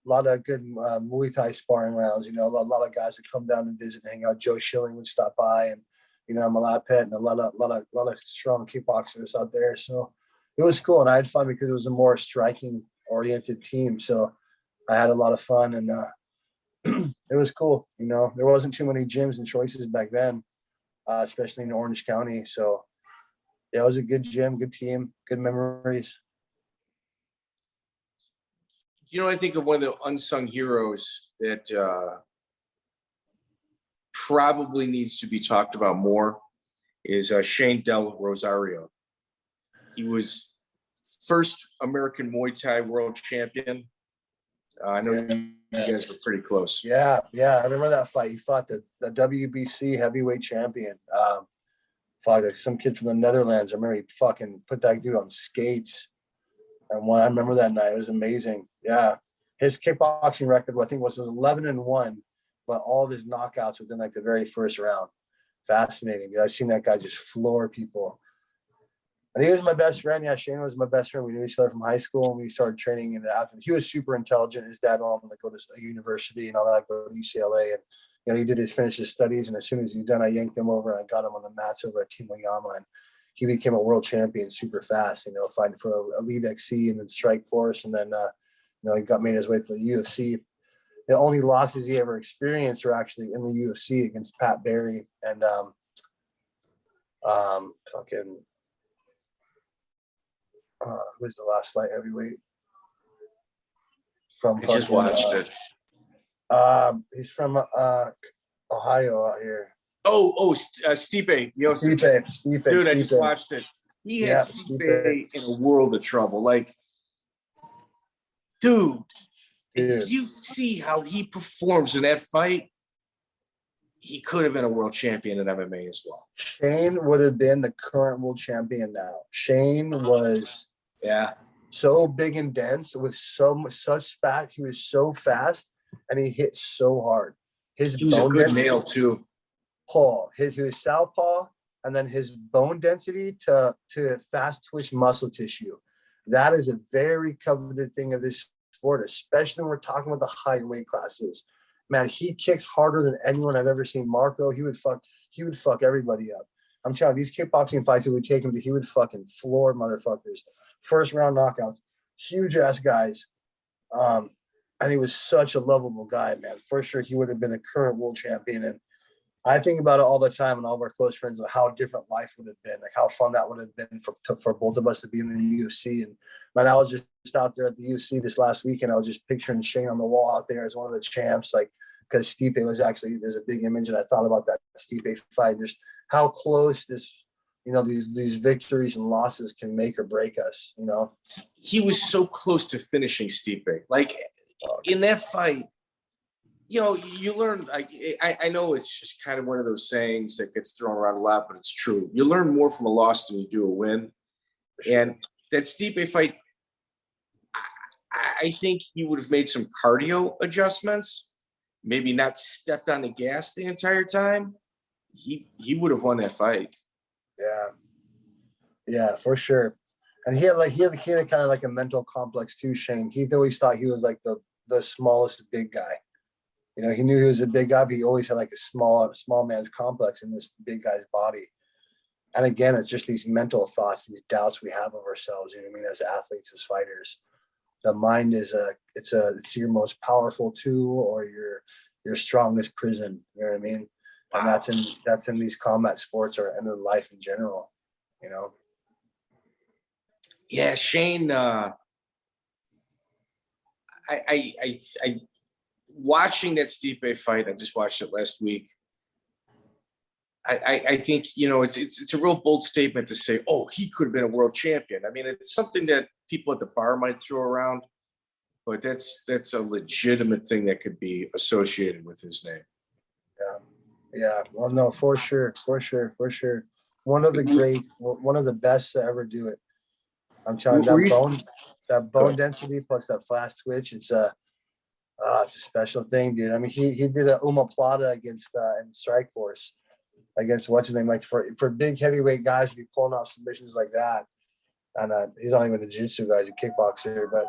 good Muay Thai sparring rounds, you know, a lot of guys that come down and visit and hang out. Joe Schilling would stop by, and, you know, Malapet, and a lot of strong kickboxers out there. So it was cool. And I had fun because it was a more striking oriented team. So I had a lot of fun, and it was cool. You know, there wasn't too many gyms and choices back then, especially in Orange County. So yeah, it was a good gym, good team, good memories. You know, I think of one of the unsung heroes that probably needs to be talked about more is Shane Del Rosario. He was first American Muay Thai world champion. I know you guys were pretty close. Yeah. I remember that fight. He fought the WBC heavyweight champion. Fought like some kid from the Netherlands. I remember he fucking put that dude on skates. And I remember that night. It was amazing. Yeah. His kickboxing record, I think, was 11-1, but all of his knockouts within like the very first round. Fascinating. I've seen that guy just floor people. And he was my best friend. Yeah, Shane was my best friend. We knew each other from high school, and we started training in the afternoon. He was super intelligent. His dad wanted him to go to a university and all that, go to UCLA. And, you know, he finished his studies. And as soon as he was done, I yanked him over and I got him on the mats over at Team Oyama. And he became a world champion super fast, you know, fighting for Elite XC and then Strike Force. And then, you know, he got made his way to the UFC. The only losses he ever experienced were actually in the UFC against Pat Barry and who's the last light heavyweight? I just watched it. He's from Ohio out here. Stipe. Stipe. Dude, I just watched it. He had Stipe in a world of trouble. Like, dude, if you see how he performs in that fight, he could have been a world champion in MMA as well. Shane would have been the current world champion now. Shane was so big and dense with such fat. He was so fast and he hit so hard. He was a good nail too. He was southpaw, and then his bone density to fast twitch muscle tissue. That is a very coveted thing of this sport, especially when we're talking about the high weight classes. man, he kicked harder than anyone I've ever seen. Marco, he would fuck everybody up. I'm telling you, these kickboxing fights that would take him to, he would fucking floor motherfuckers. First round knockouts, huge ass guys. And he was such a lovable guy, man. For sure, he would have been a current world champion. And I think about it all the time, and all of our close friends, of how different life would have been, like how fun that would have been for both of us to be in the UFC. And man, I was just out there at the UFC this last weekend. I was just picturing Shane on the wall out there as one of the champs, like, because Stipe was actually, there's a big image, and I thought about that Stipe fight, just how close this, these victories and losses can make or break us. He was so close to finishing Stipe. Like in that fight, you learn. I know it's just kind of one of those sayings that gets thrown around a lot, but it's true. You learn more from a loss than you do a win. Sure. And that Stipe fight, I think he would have made some cardio adjustments, maybe not stepped on the gas the entire time. He would have won that fight. Yeah, for sure. And he had kind of like a mental complex too, Shane. He always thought he was like the smallest big guy. He knew he was a big guy, but he always had like a small man's complex in this big guy's body. And again, it's just these mental thoughts, these doubts we have of ourselves. As athletes, as fighters, the mind is it's your most powerful tool or your strongest prison. You know what I mean? And that's in these combat sports or in life in general. Yeah, Shane. I watching that Stipe fight. I just watched it last week. I think it's a real bold statement to say, oh, he could have been a world champion. I mean, it's something that people at the bar might throw around, but that's a legitimate thing that could be associated with his name. Yeah. Well, no, for sure. One of the greats, one of the best to ever do it. I'm telling you, that bone density plus that fast twitch, it's a special thing, dude. I mean, he did a omoplata against in Strikeforce against what's his name, like for big heavyweight guys to be pulling off submissions like that. And he's not even a jiu-jitsu guy, he's a kickboxer, but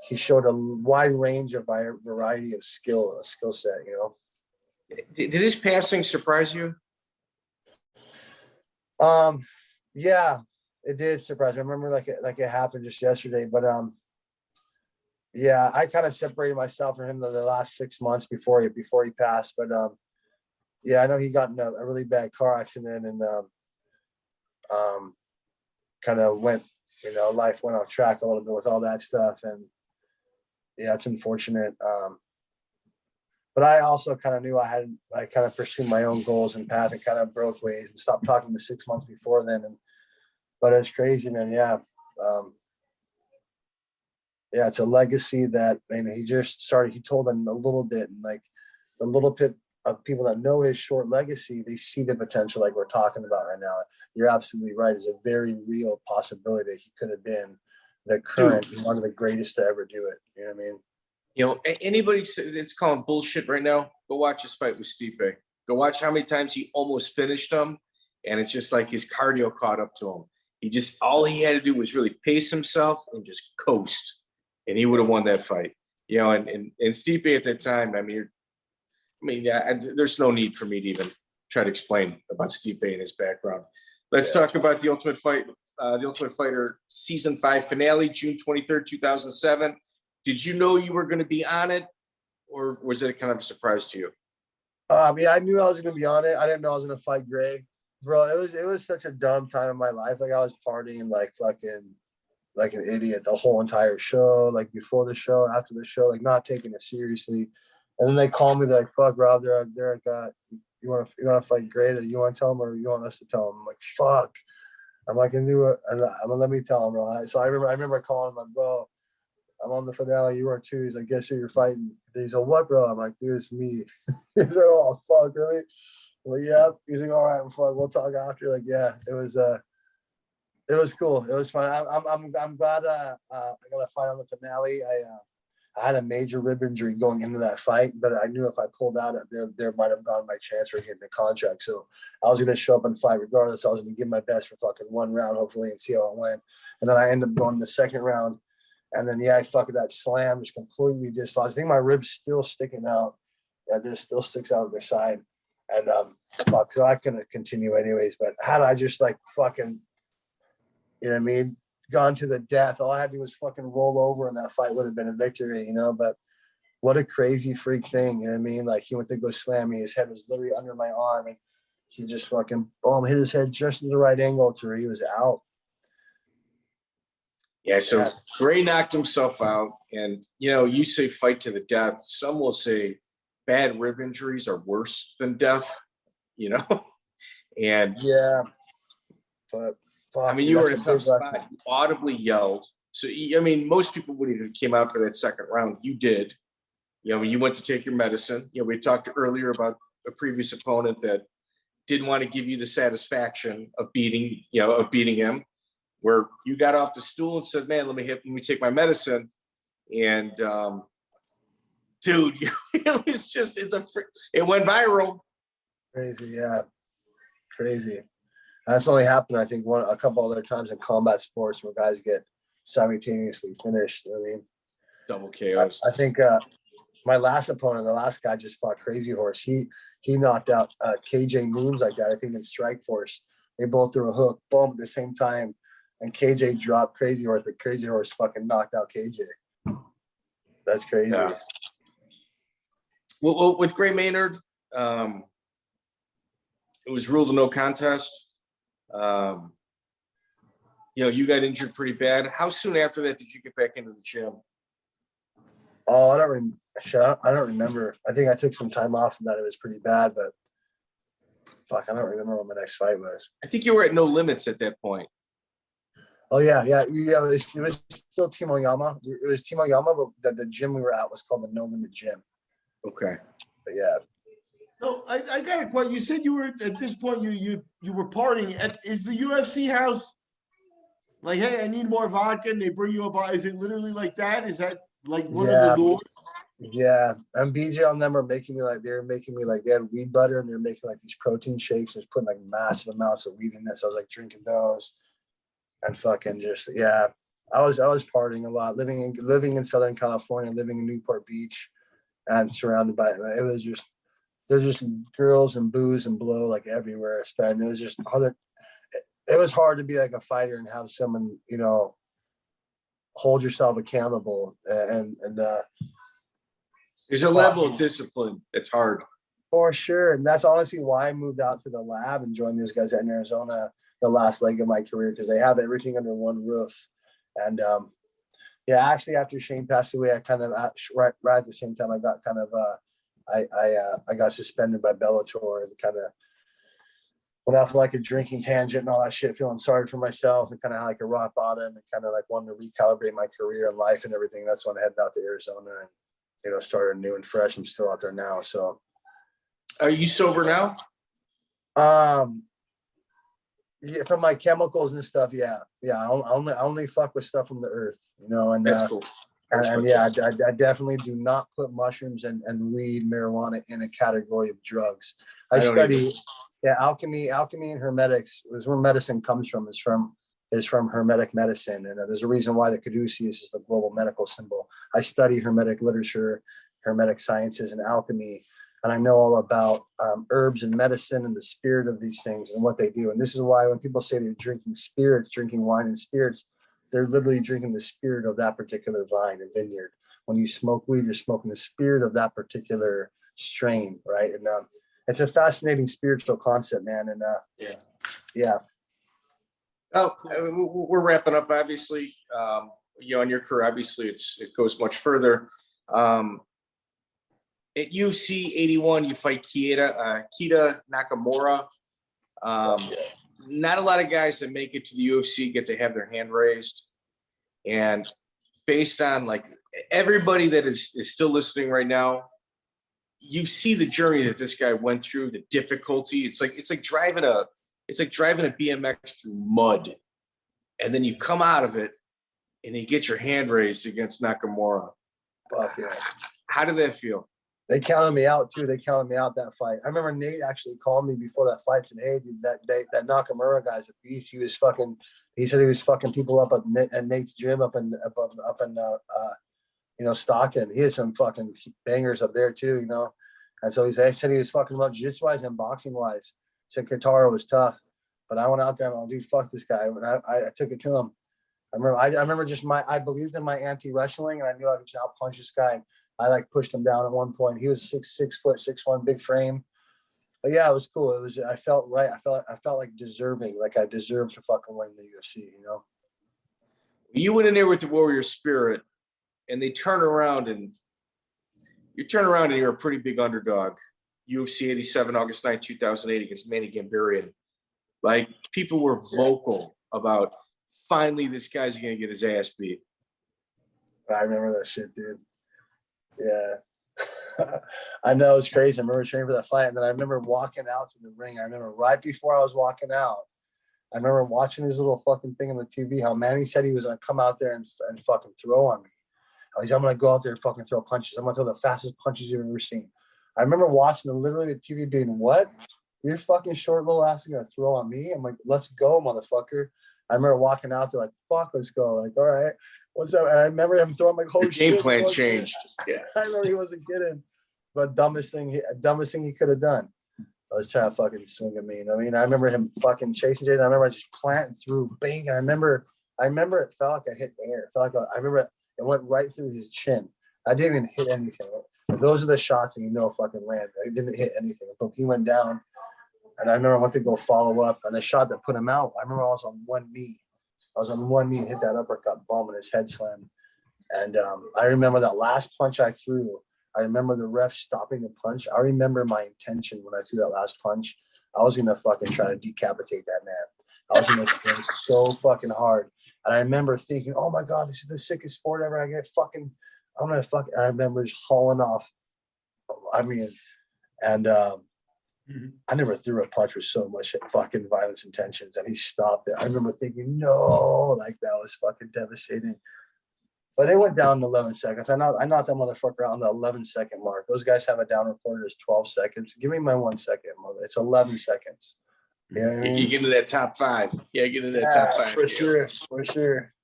he showed a wide range of variety of skill set. Did his passing surprise you? Yeah, it did surprise me. I remember like it happened just yesterday, but yeah, I kind of separated myself from him the last 6 months before he passed. But yeah, I know he got in a really bad car accident and kind of went, life went off track a little bit with all that stuff. And yeah, it's unfortunate. But I also kind of knew I kind of pursued my own goals and path and kind of broke ways and stopped talking to 6 months before then. But it's crazy, man. Yeah. Yeah, it's a legacy that, he just started, he told them a little bit, and like the little bit of people that know his short legacy, they see the potential like we're talking about right now. You're absolutely right. It's a very real possibility that he could have been the current, one of the greatest to ever do it. You know what I mean? Anybody that's calling bullshit right now, go watch his fight with Stipe. Go watch how many times he almost finished him, and it's just like his cardio caught up to him. All he had to do was really pace himself and just coast, and he would have won that fight. And Stipe at that time, there's no need for me to even try to explain about Stipe and his background. Let's talk about the Ultimate Fighter Season 5 finale, June 23rd, 2007. Did you know you were going to be on it, or was it kind of a surprise to you? Yeah, I knew I was going to be on it. I didn't know I was going to fight Gray. Bro, it was such a dumb time in my life. Like I was partying like fucking like an idiot the whole entire show, like before the show, after the show, like not taking it seriously. And then they call me, they're like, fuck, Rob, they're like, you want to fight Gray? That you want to tell him or you want us to tell him? I'm like, fuck. I'm like, I knew it. And I'm gonna let me tell him, bro. So I remember calling him, like, bro, I'm on the finale. You are too. He's like, guess who you're fighting? He's like, what, bro? I'm like, dude, it's me. He's like, oh, fuck, really? I'm like, yeah. He's like, all right, fuck, we'll talk after. Like, yeah, it was cool. It was fun. I'm glad I got a fight on the finale. I had a major rib injury going into that fight, but I knew if I pulled out, there might have gone my chance for getting a contract. So I was going to show up and fight regardless. I was going to give my best for fucking one round, hopefully, and see how it went. And then I ended up going the second round. And then, I fucking that slam just completely dislodged. I think my rib's still sticking out. that just still sticks out of the side. And fuck, so I couldn't continue anyways. But had I just like fucking, you know what I mean, gone to the death, all I had to do was fucking roll over and that fight would have been a victory, you know. But what a crazy freak thing, you know what I mean? Like he went to go slam me, his head was literally under my arm, and he just fucking boom, hit his head just at the right angle to where he was out. Yeah, so Gray knocked himself out, and you know, you say fight to the death. Some will say bad rib injuries are worse than death, you know. And yeah, but fuck, I mean, you were in a tough spot. You audibly yelled. So I mean, most people wouldn't have came out for that second round. You did. You know, when you went to take your medicine. You know, we talked earlier about a previous opponent that didn't want to give you the satisfaction of beating him. Where you got off the stool and said, "Man, let me take my medicine," and dude, it was just it went viral. Crazy, yeah, crazy. That's only happened, I think, a couple other times in combat sports where guys get simultaneously finished. You know what I mean, double KOs. I think my last opponent, the last guy, just fought Crazy Horse. He knocked out KJ Moons like that. I think in Strike Force, they both threw a hook, boom, at the same time. And KJ dropped Crazy Horse, but Crazy Horse fucking knocked out KJ. That's crazy. Yeah. Well, with Gray Maynard, it was ruled a no contest. You know, you got injured pretty bad. How soon after that did you get back into the gym? Oh, I don't remember. I think I took some time off from that. It was pretty bad, but fuck, I don't remember what my next fight was. I think you were at No Limits at that point. Oh yeah. It was still Timoyama. It was Timoyama, but the gym we were at was called the No Limit Gym. Okay. But yeah. No, I got a question. You said you were at this point. You were partying. Is the UFC house like, hey, I need more vodka, and they bring you a? Is it literally like that? Is that like one of the lures? Yeah, and BJ on them are making me like they had weed butter, and they're making like these protein shakes and just putting like massive amounts of weed in it. So I was like drinking those. And fucking just, yeah, I was partying a lot, living in Southern California, living in Newport Beach, and surrounded by there's just girls and booze and blow like everywhere. And it was just it was hard to be like a fighter and have someone, you know, hold yourself accountable and there's a level of discipline that's hard. For sure. And that's honestly why I moved out to the lab and joined those guys out in Arizona the last leg of my career, because they have everything under one roof. And yeah, actually after Shane passed away, I kind of right at the same time I got kind of I got suspended by Bellator and kind of went off like a drinking tangent and all that shit, feeling sorry for myself and kind of like a rock bottom and kind of like wanting to recalibrate my career and life and everything. That's when I headed out to Arizona and, you know, started new and fresh. I'm still out there now. So are you sober now? Yeah, from my chemicals and stuff. Yeah. I only fuck with stuff from the earth, you know, and that's cool. And yeah, I definitely do not put mushrooms and weed, marijuana in a category of drugs. I study, alchemy and hermetics is where medicine comes from. Is from Hermetic medicine, and there's a reason why the caduceus is the global medical symbol. I study Hermetic literature, Hermetic sciences, and alchemy. And I know all about herbs and medicine and the spirit of these things and what they do. And this is why when people say they're drinking spirits, drinking wine and spirits, they're literally drinking the spirit of that particular vine and vineyard. When you smoke weed, you're smoking the spirit of that particular strain, right? And it's a fascinating spiritual concept, man. And yeah. Oh, we're wrapping up, obviously. You know, in your career, obviously, it goes much further. At UFC 81, you fight Kita Nakamura. Not a lot of guys that make it to the UFC get to have their hand raised. And based on like everybody that is still listening right now, you see the journey that this guy went through, the difficulty. It's like driving a BMX through mud, and then you come out of it and you get your hand raised against Nakamura. Fuck yeah. How did that feel? They counted me out too. They counted me out that fight. I remember Nate actually called me before that fight and said, "Hey, dude, that Nakamura guy's a beast. He said he was fucking people up at Nate's gym up in you know, Stockton. He had some fucking bangers up there too, you know." And so I said he was fucking about jiu-jitsu wise and boxing wise. Said Katara was tough, but I went out there and I'm like, dude, fuck this guy. And I took it to him. I remember just I believed in my anti-wrestling, and I knew I could out punch this guy. I like pushed him down at one point. He was 6'6", big frame. But yeah, it was cool. It was, I felt right. I felt like deserving, like I deserved to fucking win the UFC, you know? You went in there with the warrior spirit, and they turn around and you're a pretty big underdog. UFC 87, August 9, 2008 against Manny Gamberian. Like, people were vocal about finally this guy's going to get his ass beat. I remember that shit, dude. Yeah. I know, it's crazy. I remember training for that fight, and then I remember walking out to the ring. I remember right before I was walking out, I remember watching his little fucking thing on the TV, how Manny said he was going to come out there and fucking throw on me. I'm going to go out there and fucking throw punches. I'm going to throw the fastest punches you've ever seen. I remember watching literally the TV being, what? Your fucking short little ass is going to throw on me? I'm like, let's go, motherfucker. I remember walking out there like, fuck, let's go. Like, all right, what's up? And I remember him throwing like, holy shit. The game plan changed. Yeah. I remember he wasn't kidding. But dumbest thing he could have done. I was trying to fucking swing at me. I mean, I remember him fucking chasing Jason. I remember just planting through, bang. And I remember it felt like I hit air. It felt like I remember it went right through his chin. I didn't even hit anything. And those are the shots that you know fucking land. I didn't hit anything. But he went down. And I remember I went to go follow up. And the shot that put him out, I remember I was on one knee. And hit that uppercut bomb, and his head slammed. And I remember that last punch I threw. I remember the ref stopping the punch. I remember my intention when I threw that last punch. I was going to fucking try to decapitate that man. I was going to swing so fucking hard. And I remember thinking, oh my God, this is the sickest sport ever. I'm going to I remember just hauling off. I mean, and I never threw a punch with so much fucking violence intentions, and he stopped it. I remember thinking, no, like that was fucking devastating. But they went down in 11 seconds. I knocked that motherfucker out on the 11-second mark. Those guys have a down recorder as 12 seconds. Give me my 1 second. It's 11 seconds. You know what I mean? You get into that top five. Yeah, get into that top five. For sure.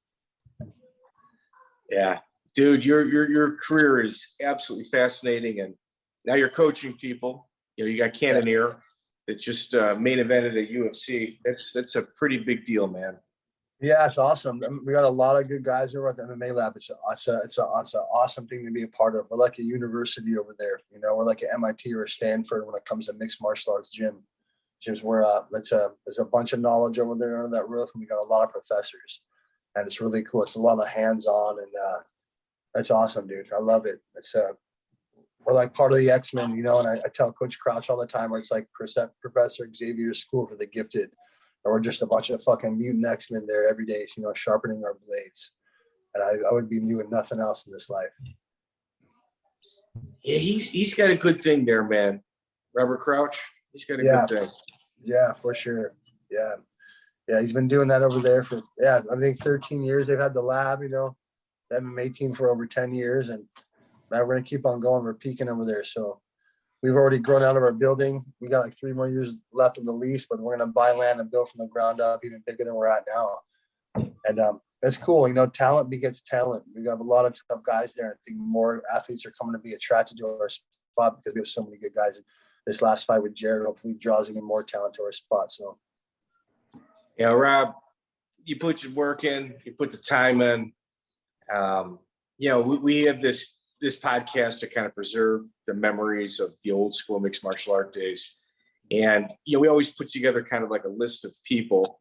Yeah. Dude, your career is absolutely fascinating. And now you're coaching people. You know, you got Cannoneer that just main evented at UFC. That's a pretty big deal, man. Yeah, it's awesome. We got a lot of good guys over at the MMA lab. It's an awesome thing to be a part of. We're like a university over there. You know, we're like an MIT or a Stanford when it comes to mixed martial arts gyms where there's a bunch of knowledge over there under that roof, and we got a lot of professors, and it's really cool. It's a lot of hands-on, and that's awesome, dude. I love it. We're like part of the X-Men, you know, and I tell Coach Crouch all the time, where it's like Professor Xavier's School for the Gifted. Or we're just a bunch of fucking mutant X-Men there every day, you know, sharpening our blades. And I would be doing nothing else in this life. Yeah, he's got a good thing there, man. Robert Crouch, he's got a good thing. Yeah, for sure. Yeah. Yeah, he's been doing that over there for, I think 13 years. They've had the lab, you know, the MMA team for over 10 years. And man, we're going to keep on going. We're peaking over there. So we've already grown out of our building. We got like 3 more years left in the lease, but we're going to buy land and build from the ground up, even bigger than we're at now. And that's cool. You know, talent begets talent. We got a lot of tough guys there. I think more athletes are coming to be attracted to our spot because we have so many good guys. This last fight with Jared hopefully draws even more talent to our spot. So, yeah, Rob, you put your work in, you put the time in. You know, we have this podcast to kind of preserve the memories of the old school mixed martial art days. And, you know, we always put together kind of like a list of people.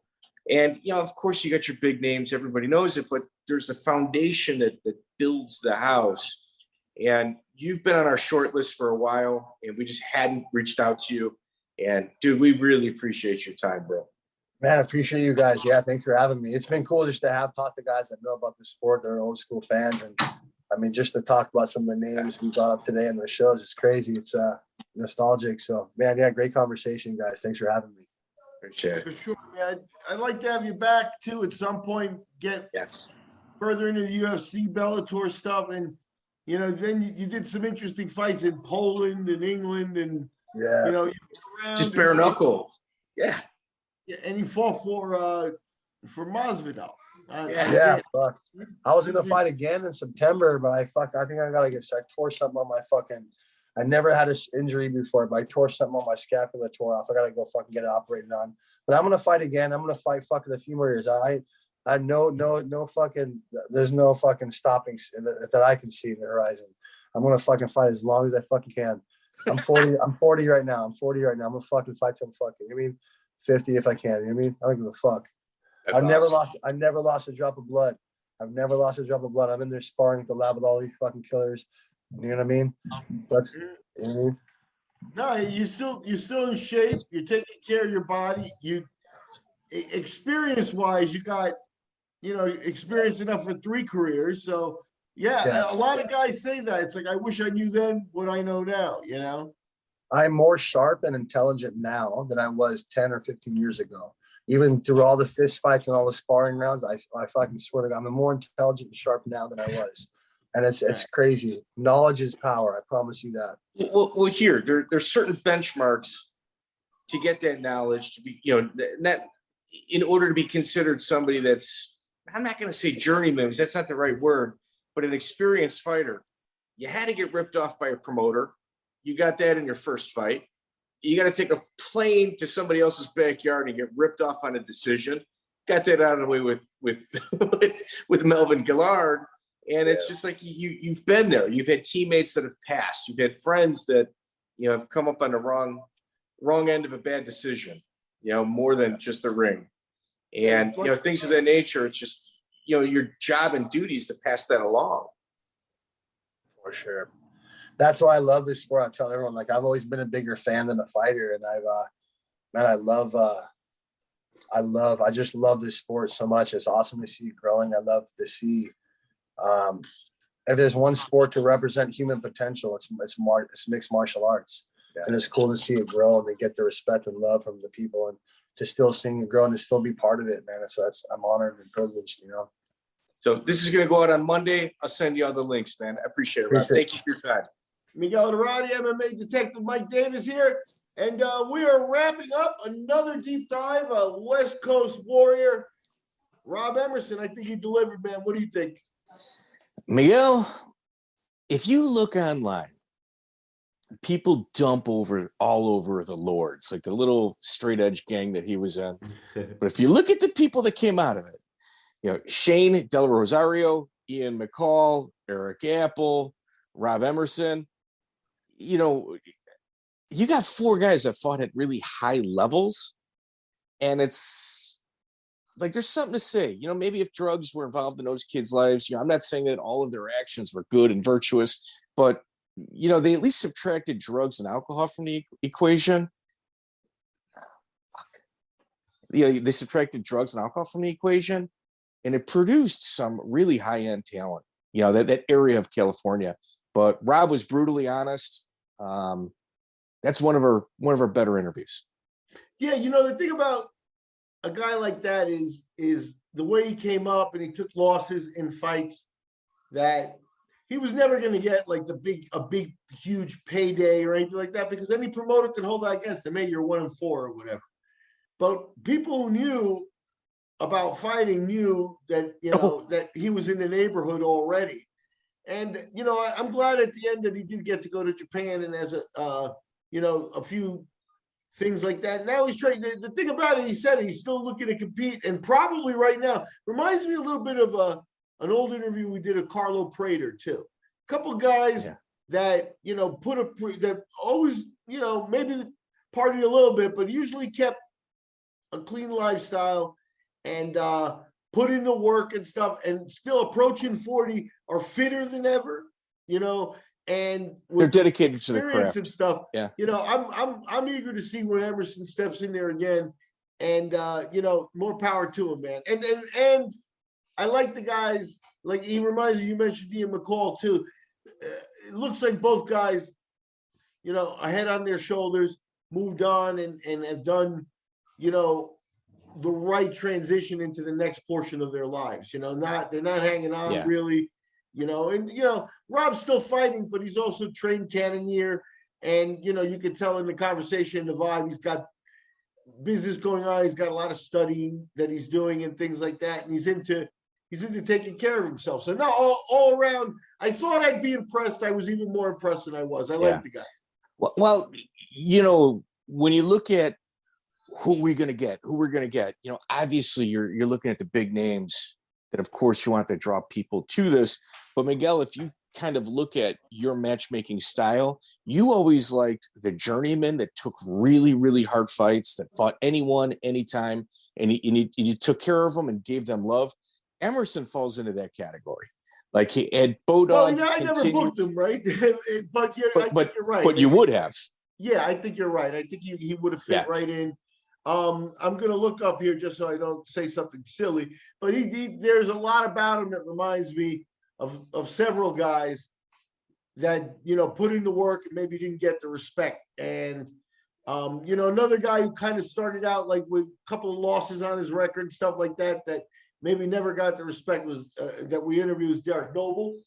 And, you know, of course you got your big names, everybody knows it, but there's the foundation that builds the house. And you've been on our short list for a while, and we just hadn't reached out to you. And dude, we really appreciate your time, bro. Man, I appreciate you guys. Yeah, thanks for having me. It's been cool just to talk to guys that know about the sport. They're old school fans. And I mean, just to talk about some of the names we brought up today in the shows, it's crazy. It's nostalgic. So, man, yeah, great conversation, guys. Thanks for having me. Appreciate it. For sure, man. I'd like to have you back too at some point. Get further into the UFC, Bellator stuff, and you know, then you did some interesting fights in Poland and England, and you know, just bare knuckle. Yeah, and you fought for Masvidal. Fuck. I was gonna fight again in September, but I think I gotta I tore something on I never had an injury before, but I tore something on my scapula, tore off. I got to go fucking get it operated on. But I'm going to fight again. I'm going to fight fucking a few more years. I no fucking, there's no fucking stopping that I can see in the horizon. I'm going to fucking fight as long as I fucking can. I'm 40 right now. I'm going to fucking fight till I'm fucking, you know what I mean? 50 if I can, you know what I mean? I don't give a fuck. That's I never lost a drop of blood. I've never lost a drop of blood. I'm in there sparring at the lab with all these fucking killers. You know what I mean? That's, you know what I mean? No, you're still in shape. You're taking care of your body. You experience-wise, you got, experience enough for 3 careers. So yeah, a lot of guys say that. It's like, I wish I knew then what I know now, I'm more sharp and intelligent now than I was 10 or 15 years ago. Even through all the fist fights and all the sparring rounds, I fucking swear to God, I'm more intelligent and sharp now than I was. And it's crazy. Knowledge is power. I promise you that. Well, here, there's certain benchmarks to get that knowledge to be, not in order to be considered somebody that's, I'm not going to say journeyman, because that's not the right word, but an experienced fighter. You had to get ripped off by a promoter. You got that in your first fight. You got to take a plane to somebody else's backyard and get ripped off on a decision. Got that out of the way with Melvin Guillard. And it's just like you've been there. You've had teammates that have passed. You've had friends that, have come up on the wrong end of a bad decision, more than just the ring. And, things of that nature. It's just, your job and duties to pass that along. For sure. That's why I love this sport. I tell everyone, like, I've always been a bigger fan than a fighter. And I just love this sport so much. It's awesome to see it growing. I love to see, if there's one sport to represent human potential, it's mixed martial arts. Yeah. And it's cool to see it grow and they get the respect and love from the people, and to still see it grow and to still be part of it, man. I'm honored and privileged, So this is going to go out on Monday. I'll send you all the links, man. I appreciate it, Rob. Thank you for your time. Miguel Herrera, MMA detective Mike Davis here. And we are wrapping up another deep dive, West Coast warrior, Rob Emerson. I think he delivered, man. What do you think? Miguel, if you look online, people dump all over the Lords, like the little straight edge gang that he was in. But if you look at the people that came out of it, Shane Del Rosario, Ian McCall, Eric Apple, Rob Emerson, you got 4 guys that fought at really high levels. And it's like, there's something to say, maybe if drugs were involved in those kids' lives, I'm not saying that all of their actions were good and virtuous, but, they at least subtracted drugs and alcohol from the equation. They subtracted drugs and alcohol from the equation, and it produced some really high-end talent, that area of California. But Rob was brutally honest. That's one of our better interviews. Yeah, the thing about a guy like that is the way he came up and he took losses in fights that he was never going to get like a big, huge payday or anything like that, because any promoter could hold that against him. Hey, you're 1-4 or whatever. But people who knew about fighting knew that, that he was in the neighborhood already. And, I'm glad at the end that he did get to go to Japan and as a few things like that. Now he's trying. The thing about it, he said he's still looking to compete, and probably right now reminds me a little bit of an old interview we did of Carlo Prater too. A couple guys that that always maybe partied a little bit, but usually kept a clean lifestyle and put in the work and stuff, and still approaching 40 are fitter than ever. And they're dedicated to the craft and stuff. Yeah. I'm eager to see when Emerson steps in there again, and more power to him, man. And I like the guys. Like, he reminds me, you mentioned Ian McCall too. It looks like both guys, a head on their shoulders, moved on and have done, the right transition into the next portion of their lives. They're not hanging on really. Rob's still fighting, but he's also trained cannoneer. And, you could tell in the conversation, the vibe, he's got business going on. He's got a lot of studying that he's doing and things like that. And he's he's into taking care of himself. So no, all around, I thought I'd be impressed. I was even more impressed than I was. I like the guy. Well, you know, when you look at who we're going to get, you know, obviously you're looking at the big names that, of course, you want to draw people to this. But Miguel, if you kind of look at your matchmaking style, you always liked the journeyman that took really, really hard fights, that fought anyone, anytime, and you took care of them and gave them love. Emerson falls into that category. Like he had Bodog. Well, I never booked him, right? but yeah, I think you're right. But you would have. Yeah, I think you're right. I think he would have fit right in. I'm going to look up here just so I don't say something silly. But there's a lot about him that reminds me of several guys that, you know, put in the work and maybe didn't get the respect. And, you know, another guy who kind of started out like with a couple of losses on his record, stuff like that maybe never got the respect was that we interviewed was Derek Noble.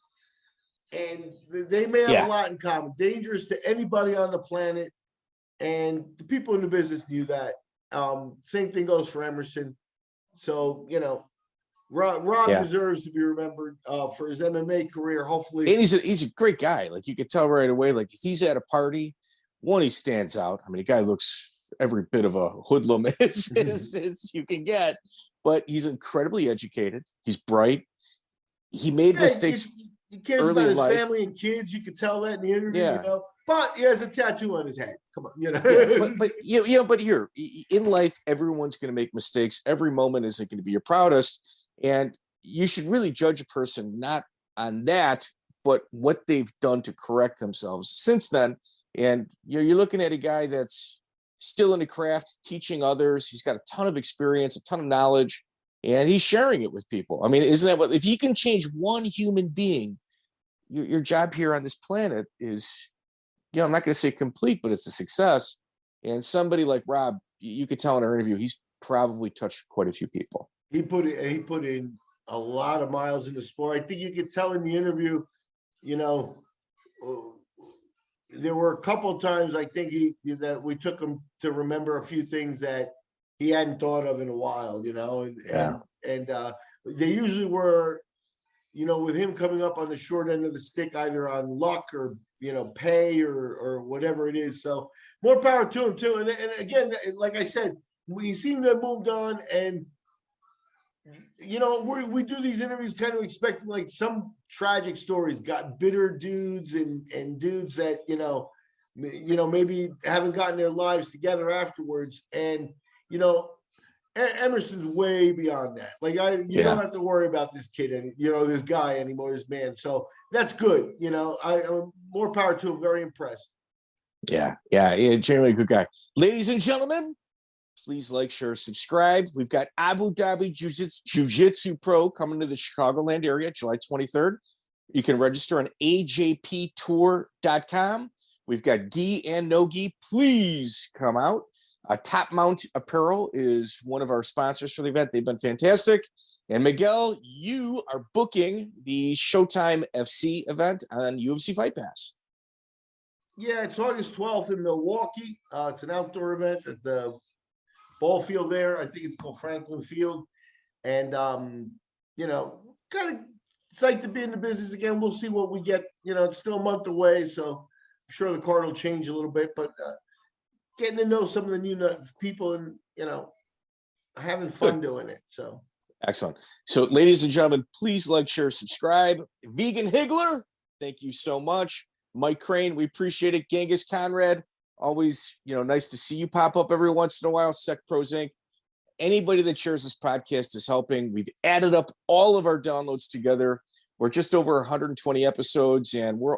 And they may have a lot in common. Dangerous to anybody on the planet. And the people in the business knew that. Same thing goes for Emerson. So, you know, Rob deserves to be remembered for his MMA career, hopefully. And he's a great guy. Like, you could tell right away, like, if he's at a party, one, he stands out. I mean, the guy looks every bit of a hoodlum as you can get, but he's incredibly educated. He's bright. He made mistakes. He cares about his family and kids. You could tell that in the interview, you know. But he has a tattoo on his head. Come on, you know. But here in life, everyone's going to make mistakes. Every moment isn't going to be your proudest, and you should really judge a person not on that, but what they've done to correct themselves since then. And you're looking at a guy that's still in the craft, teaching others. He's got a ton of experience, a ton of knowledge, and he's sharing it with people. I mean, isn't that what? If you can change one human being, your job here on this planet is, you know, I'm not going to say complete, but it's a success. And somebody like Rob, you could tell in our interview, he's probably touched quite a few people. He put in a lot of miles in the sport. I think you could tell in the interview, you know, there were a couple of times I think that we took him to remember a few things that he hadn't thought of in a while, you know, and they usually were, you know, with him coming up on the short end of the stick, either on luck or, you know, pay or whatever it is. So more power to him too. And again, like I said, we seem to have moved on, and, you know, we do these interviews kind of expecting like some tragic stories, got bitter dudes and dudes that, you know, maybe haven't gotten their lives together afterwards. And, you know, Emerson's way beyond that. Like you don't have to worry about this kid and, you know, this guy anymore, this man. So that's good. You know, more power to him. Very impressed. Yeah, generally a good guy. Ladies and gentlemen, please like, share, subscribe. We've got Abu Dhabi Jiu-Jitsu Pro coming to the Chicagoland area, July 23rd. You can register on ajptour.com. We've got gi and no gi. Please come out. Top Mount Apparel is one of our sponsors for the event. They've been fantastic. And Miguel, you are booking the Showtime FC event on UFC Fight Pass. Yeah, it's August 12th in Milwaukee. It's an outdoor event at the ball field there. I think it's called Franklin Field. And, you know, kind of psyched to be in the business again. We'll see what we get. You know, it's still a month away, so I'm sure the card will change a little bit. But getting to know some of the new people and, you know, having fun doing it. So excellent. So, ladies and gentlemen, please like, share, subscribe. Vegan Higgler, thank you so much. Mike Crane, we appreciate it. Genghis Conrad, always, you know, nice to see you pop up every once in a while. Sec Pros Inc. Anybody that shares this podcast is helping. We've added up all of our downloads together. We're just over 120 episodes, and we're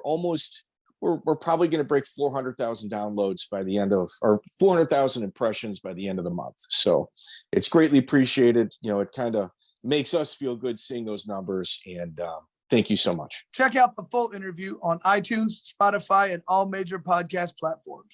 probably going to break 400,000 downloads by the end of, or 400,000 impressions by the end of the month. So it's greatly appreciated. You know, it kind of makes us feel good seeing those numbers. And thank you so much. Check out the full interview on iTunes, Spotify, and all major podcast platforms.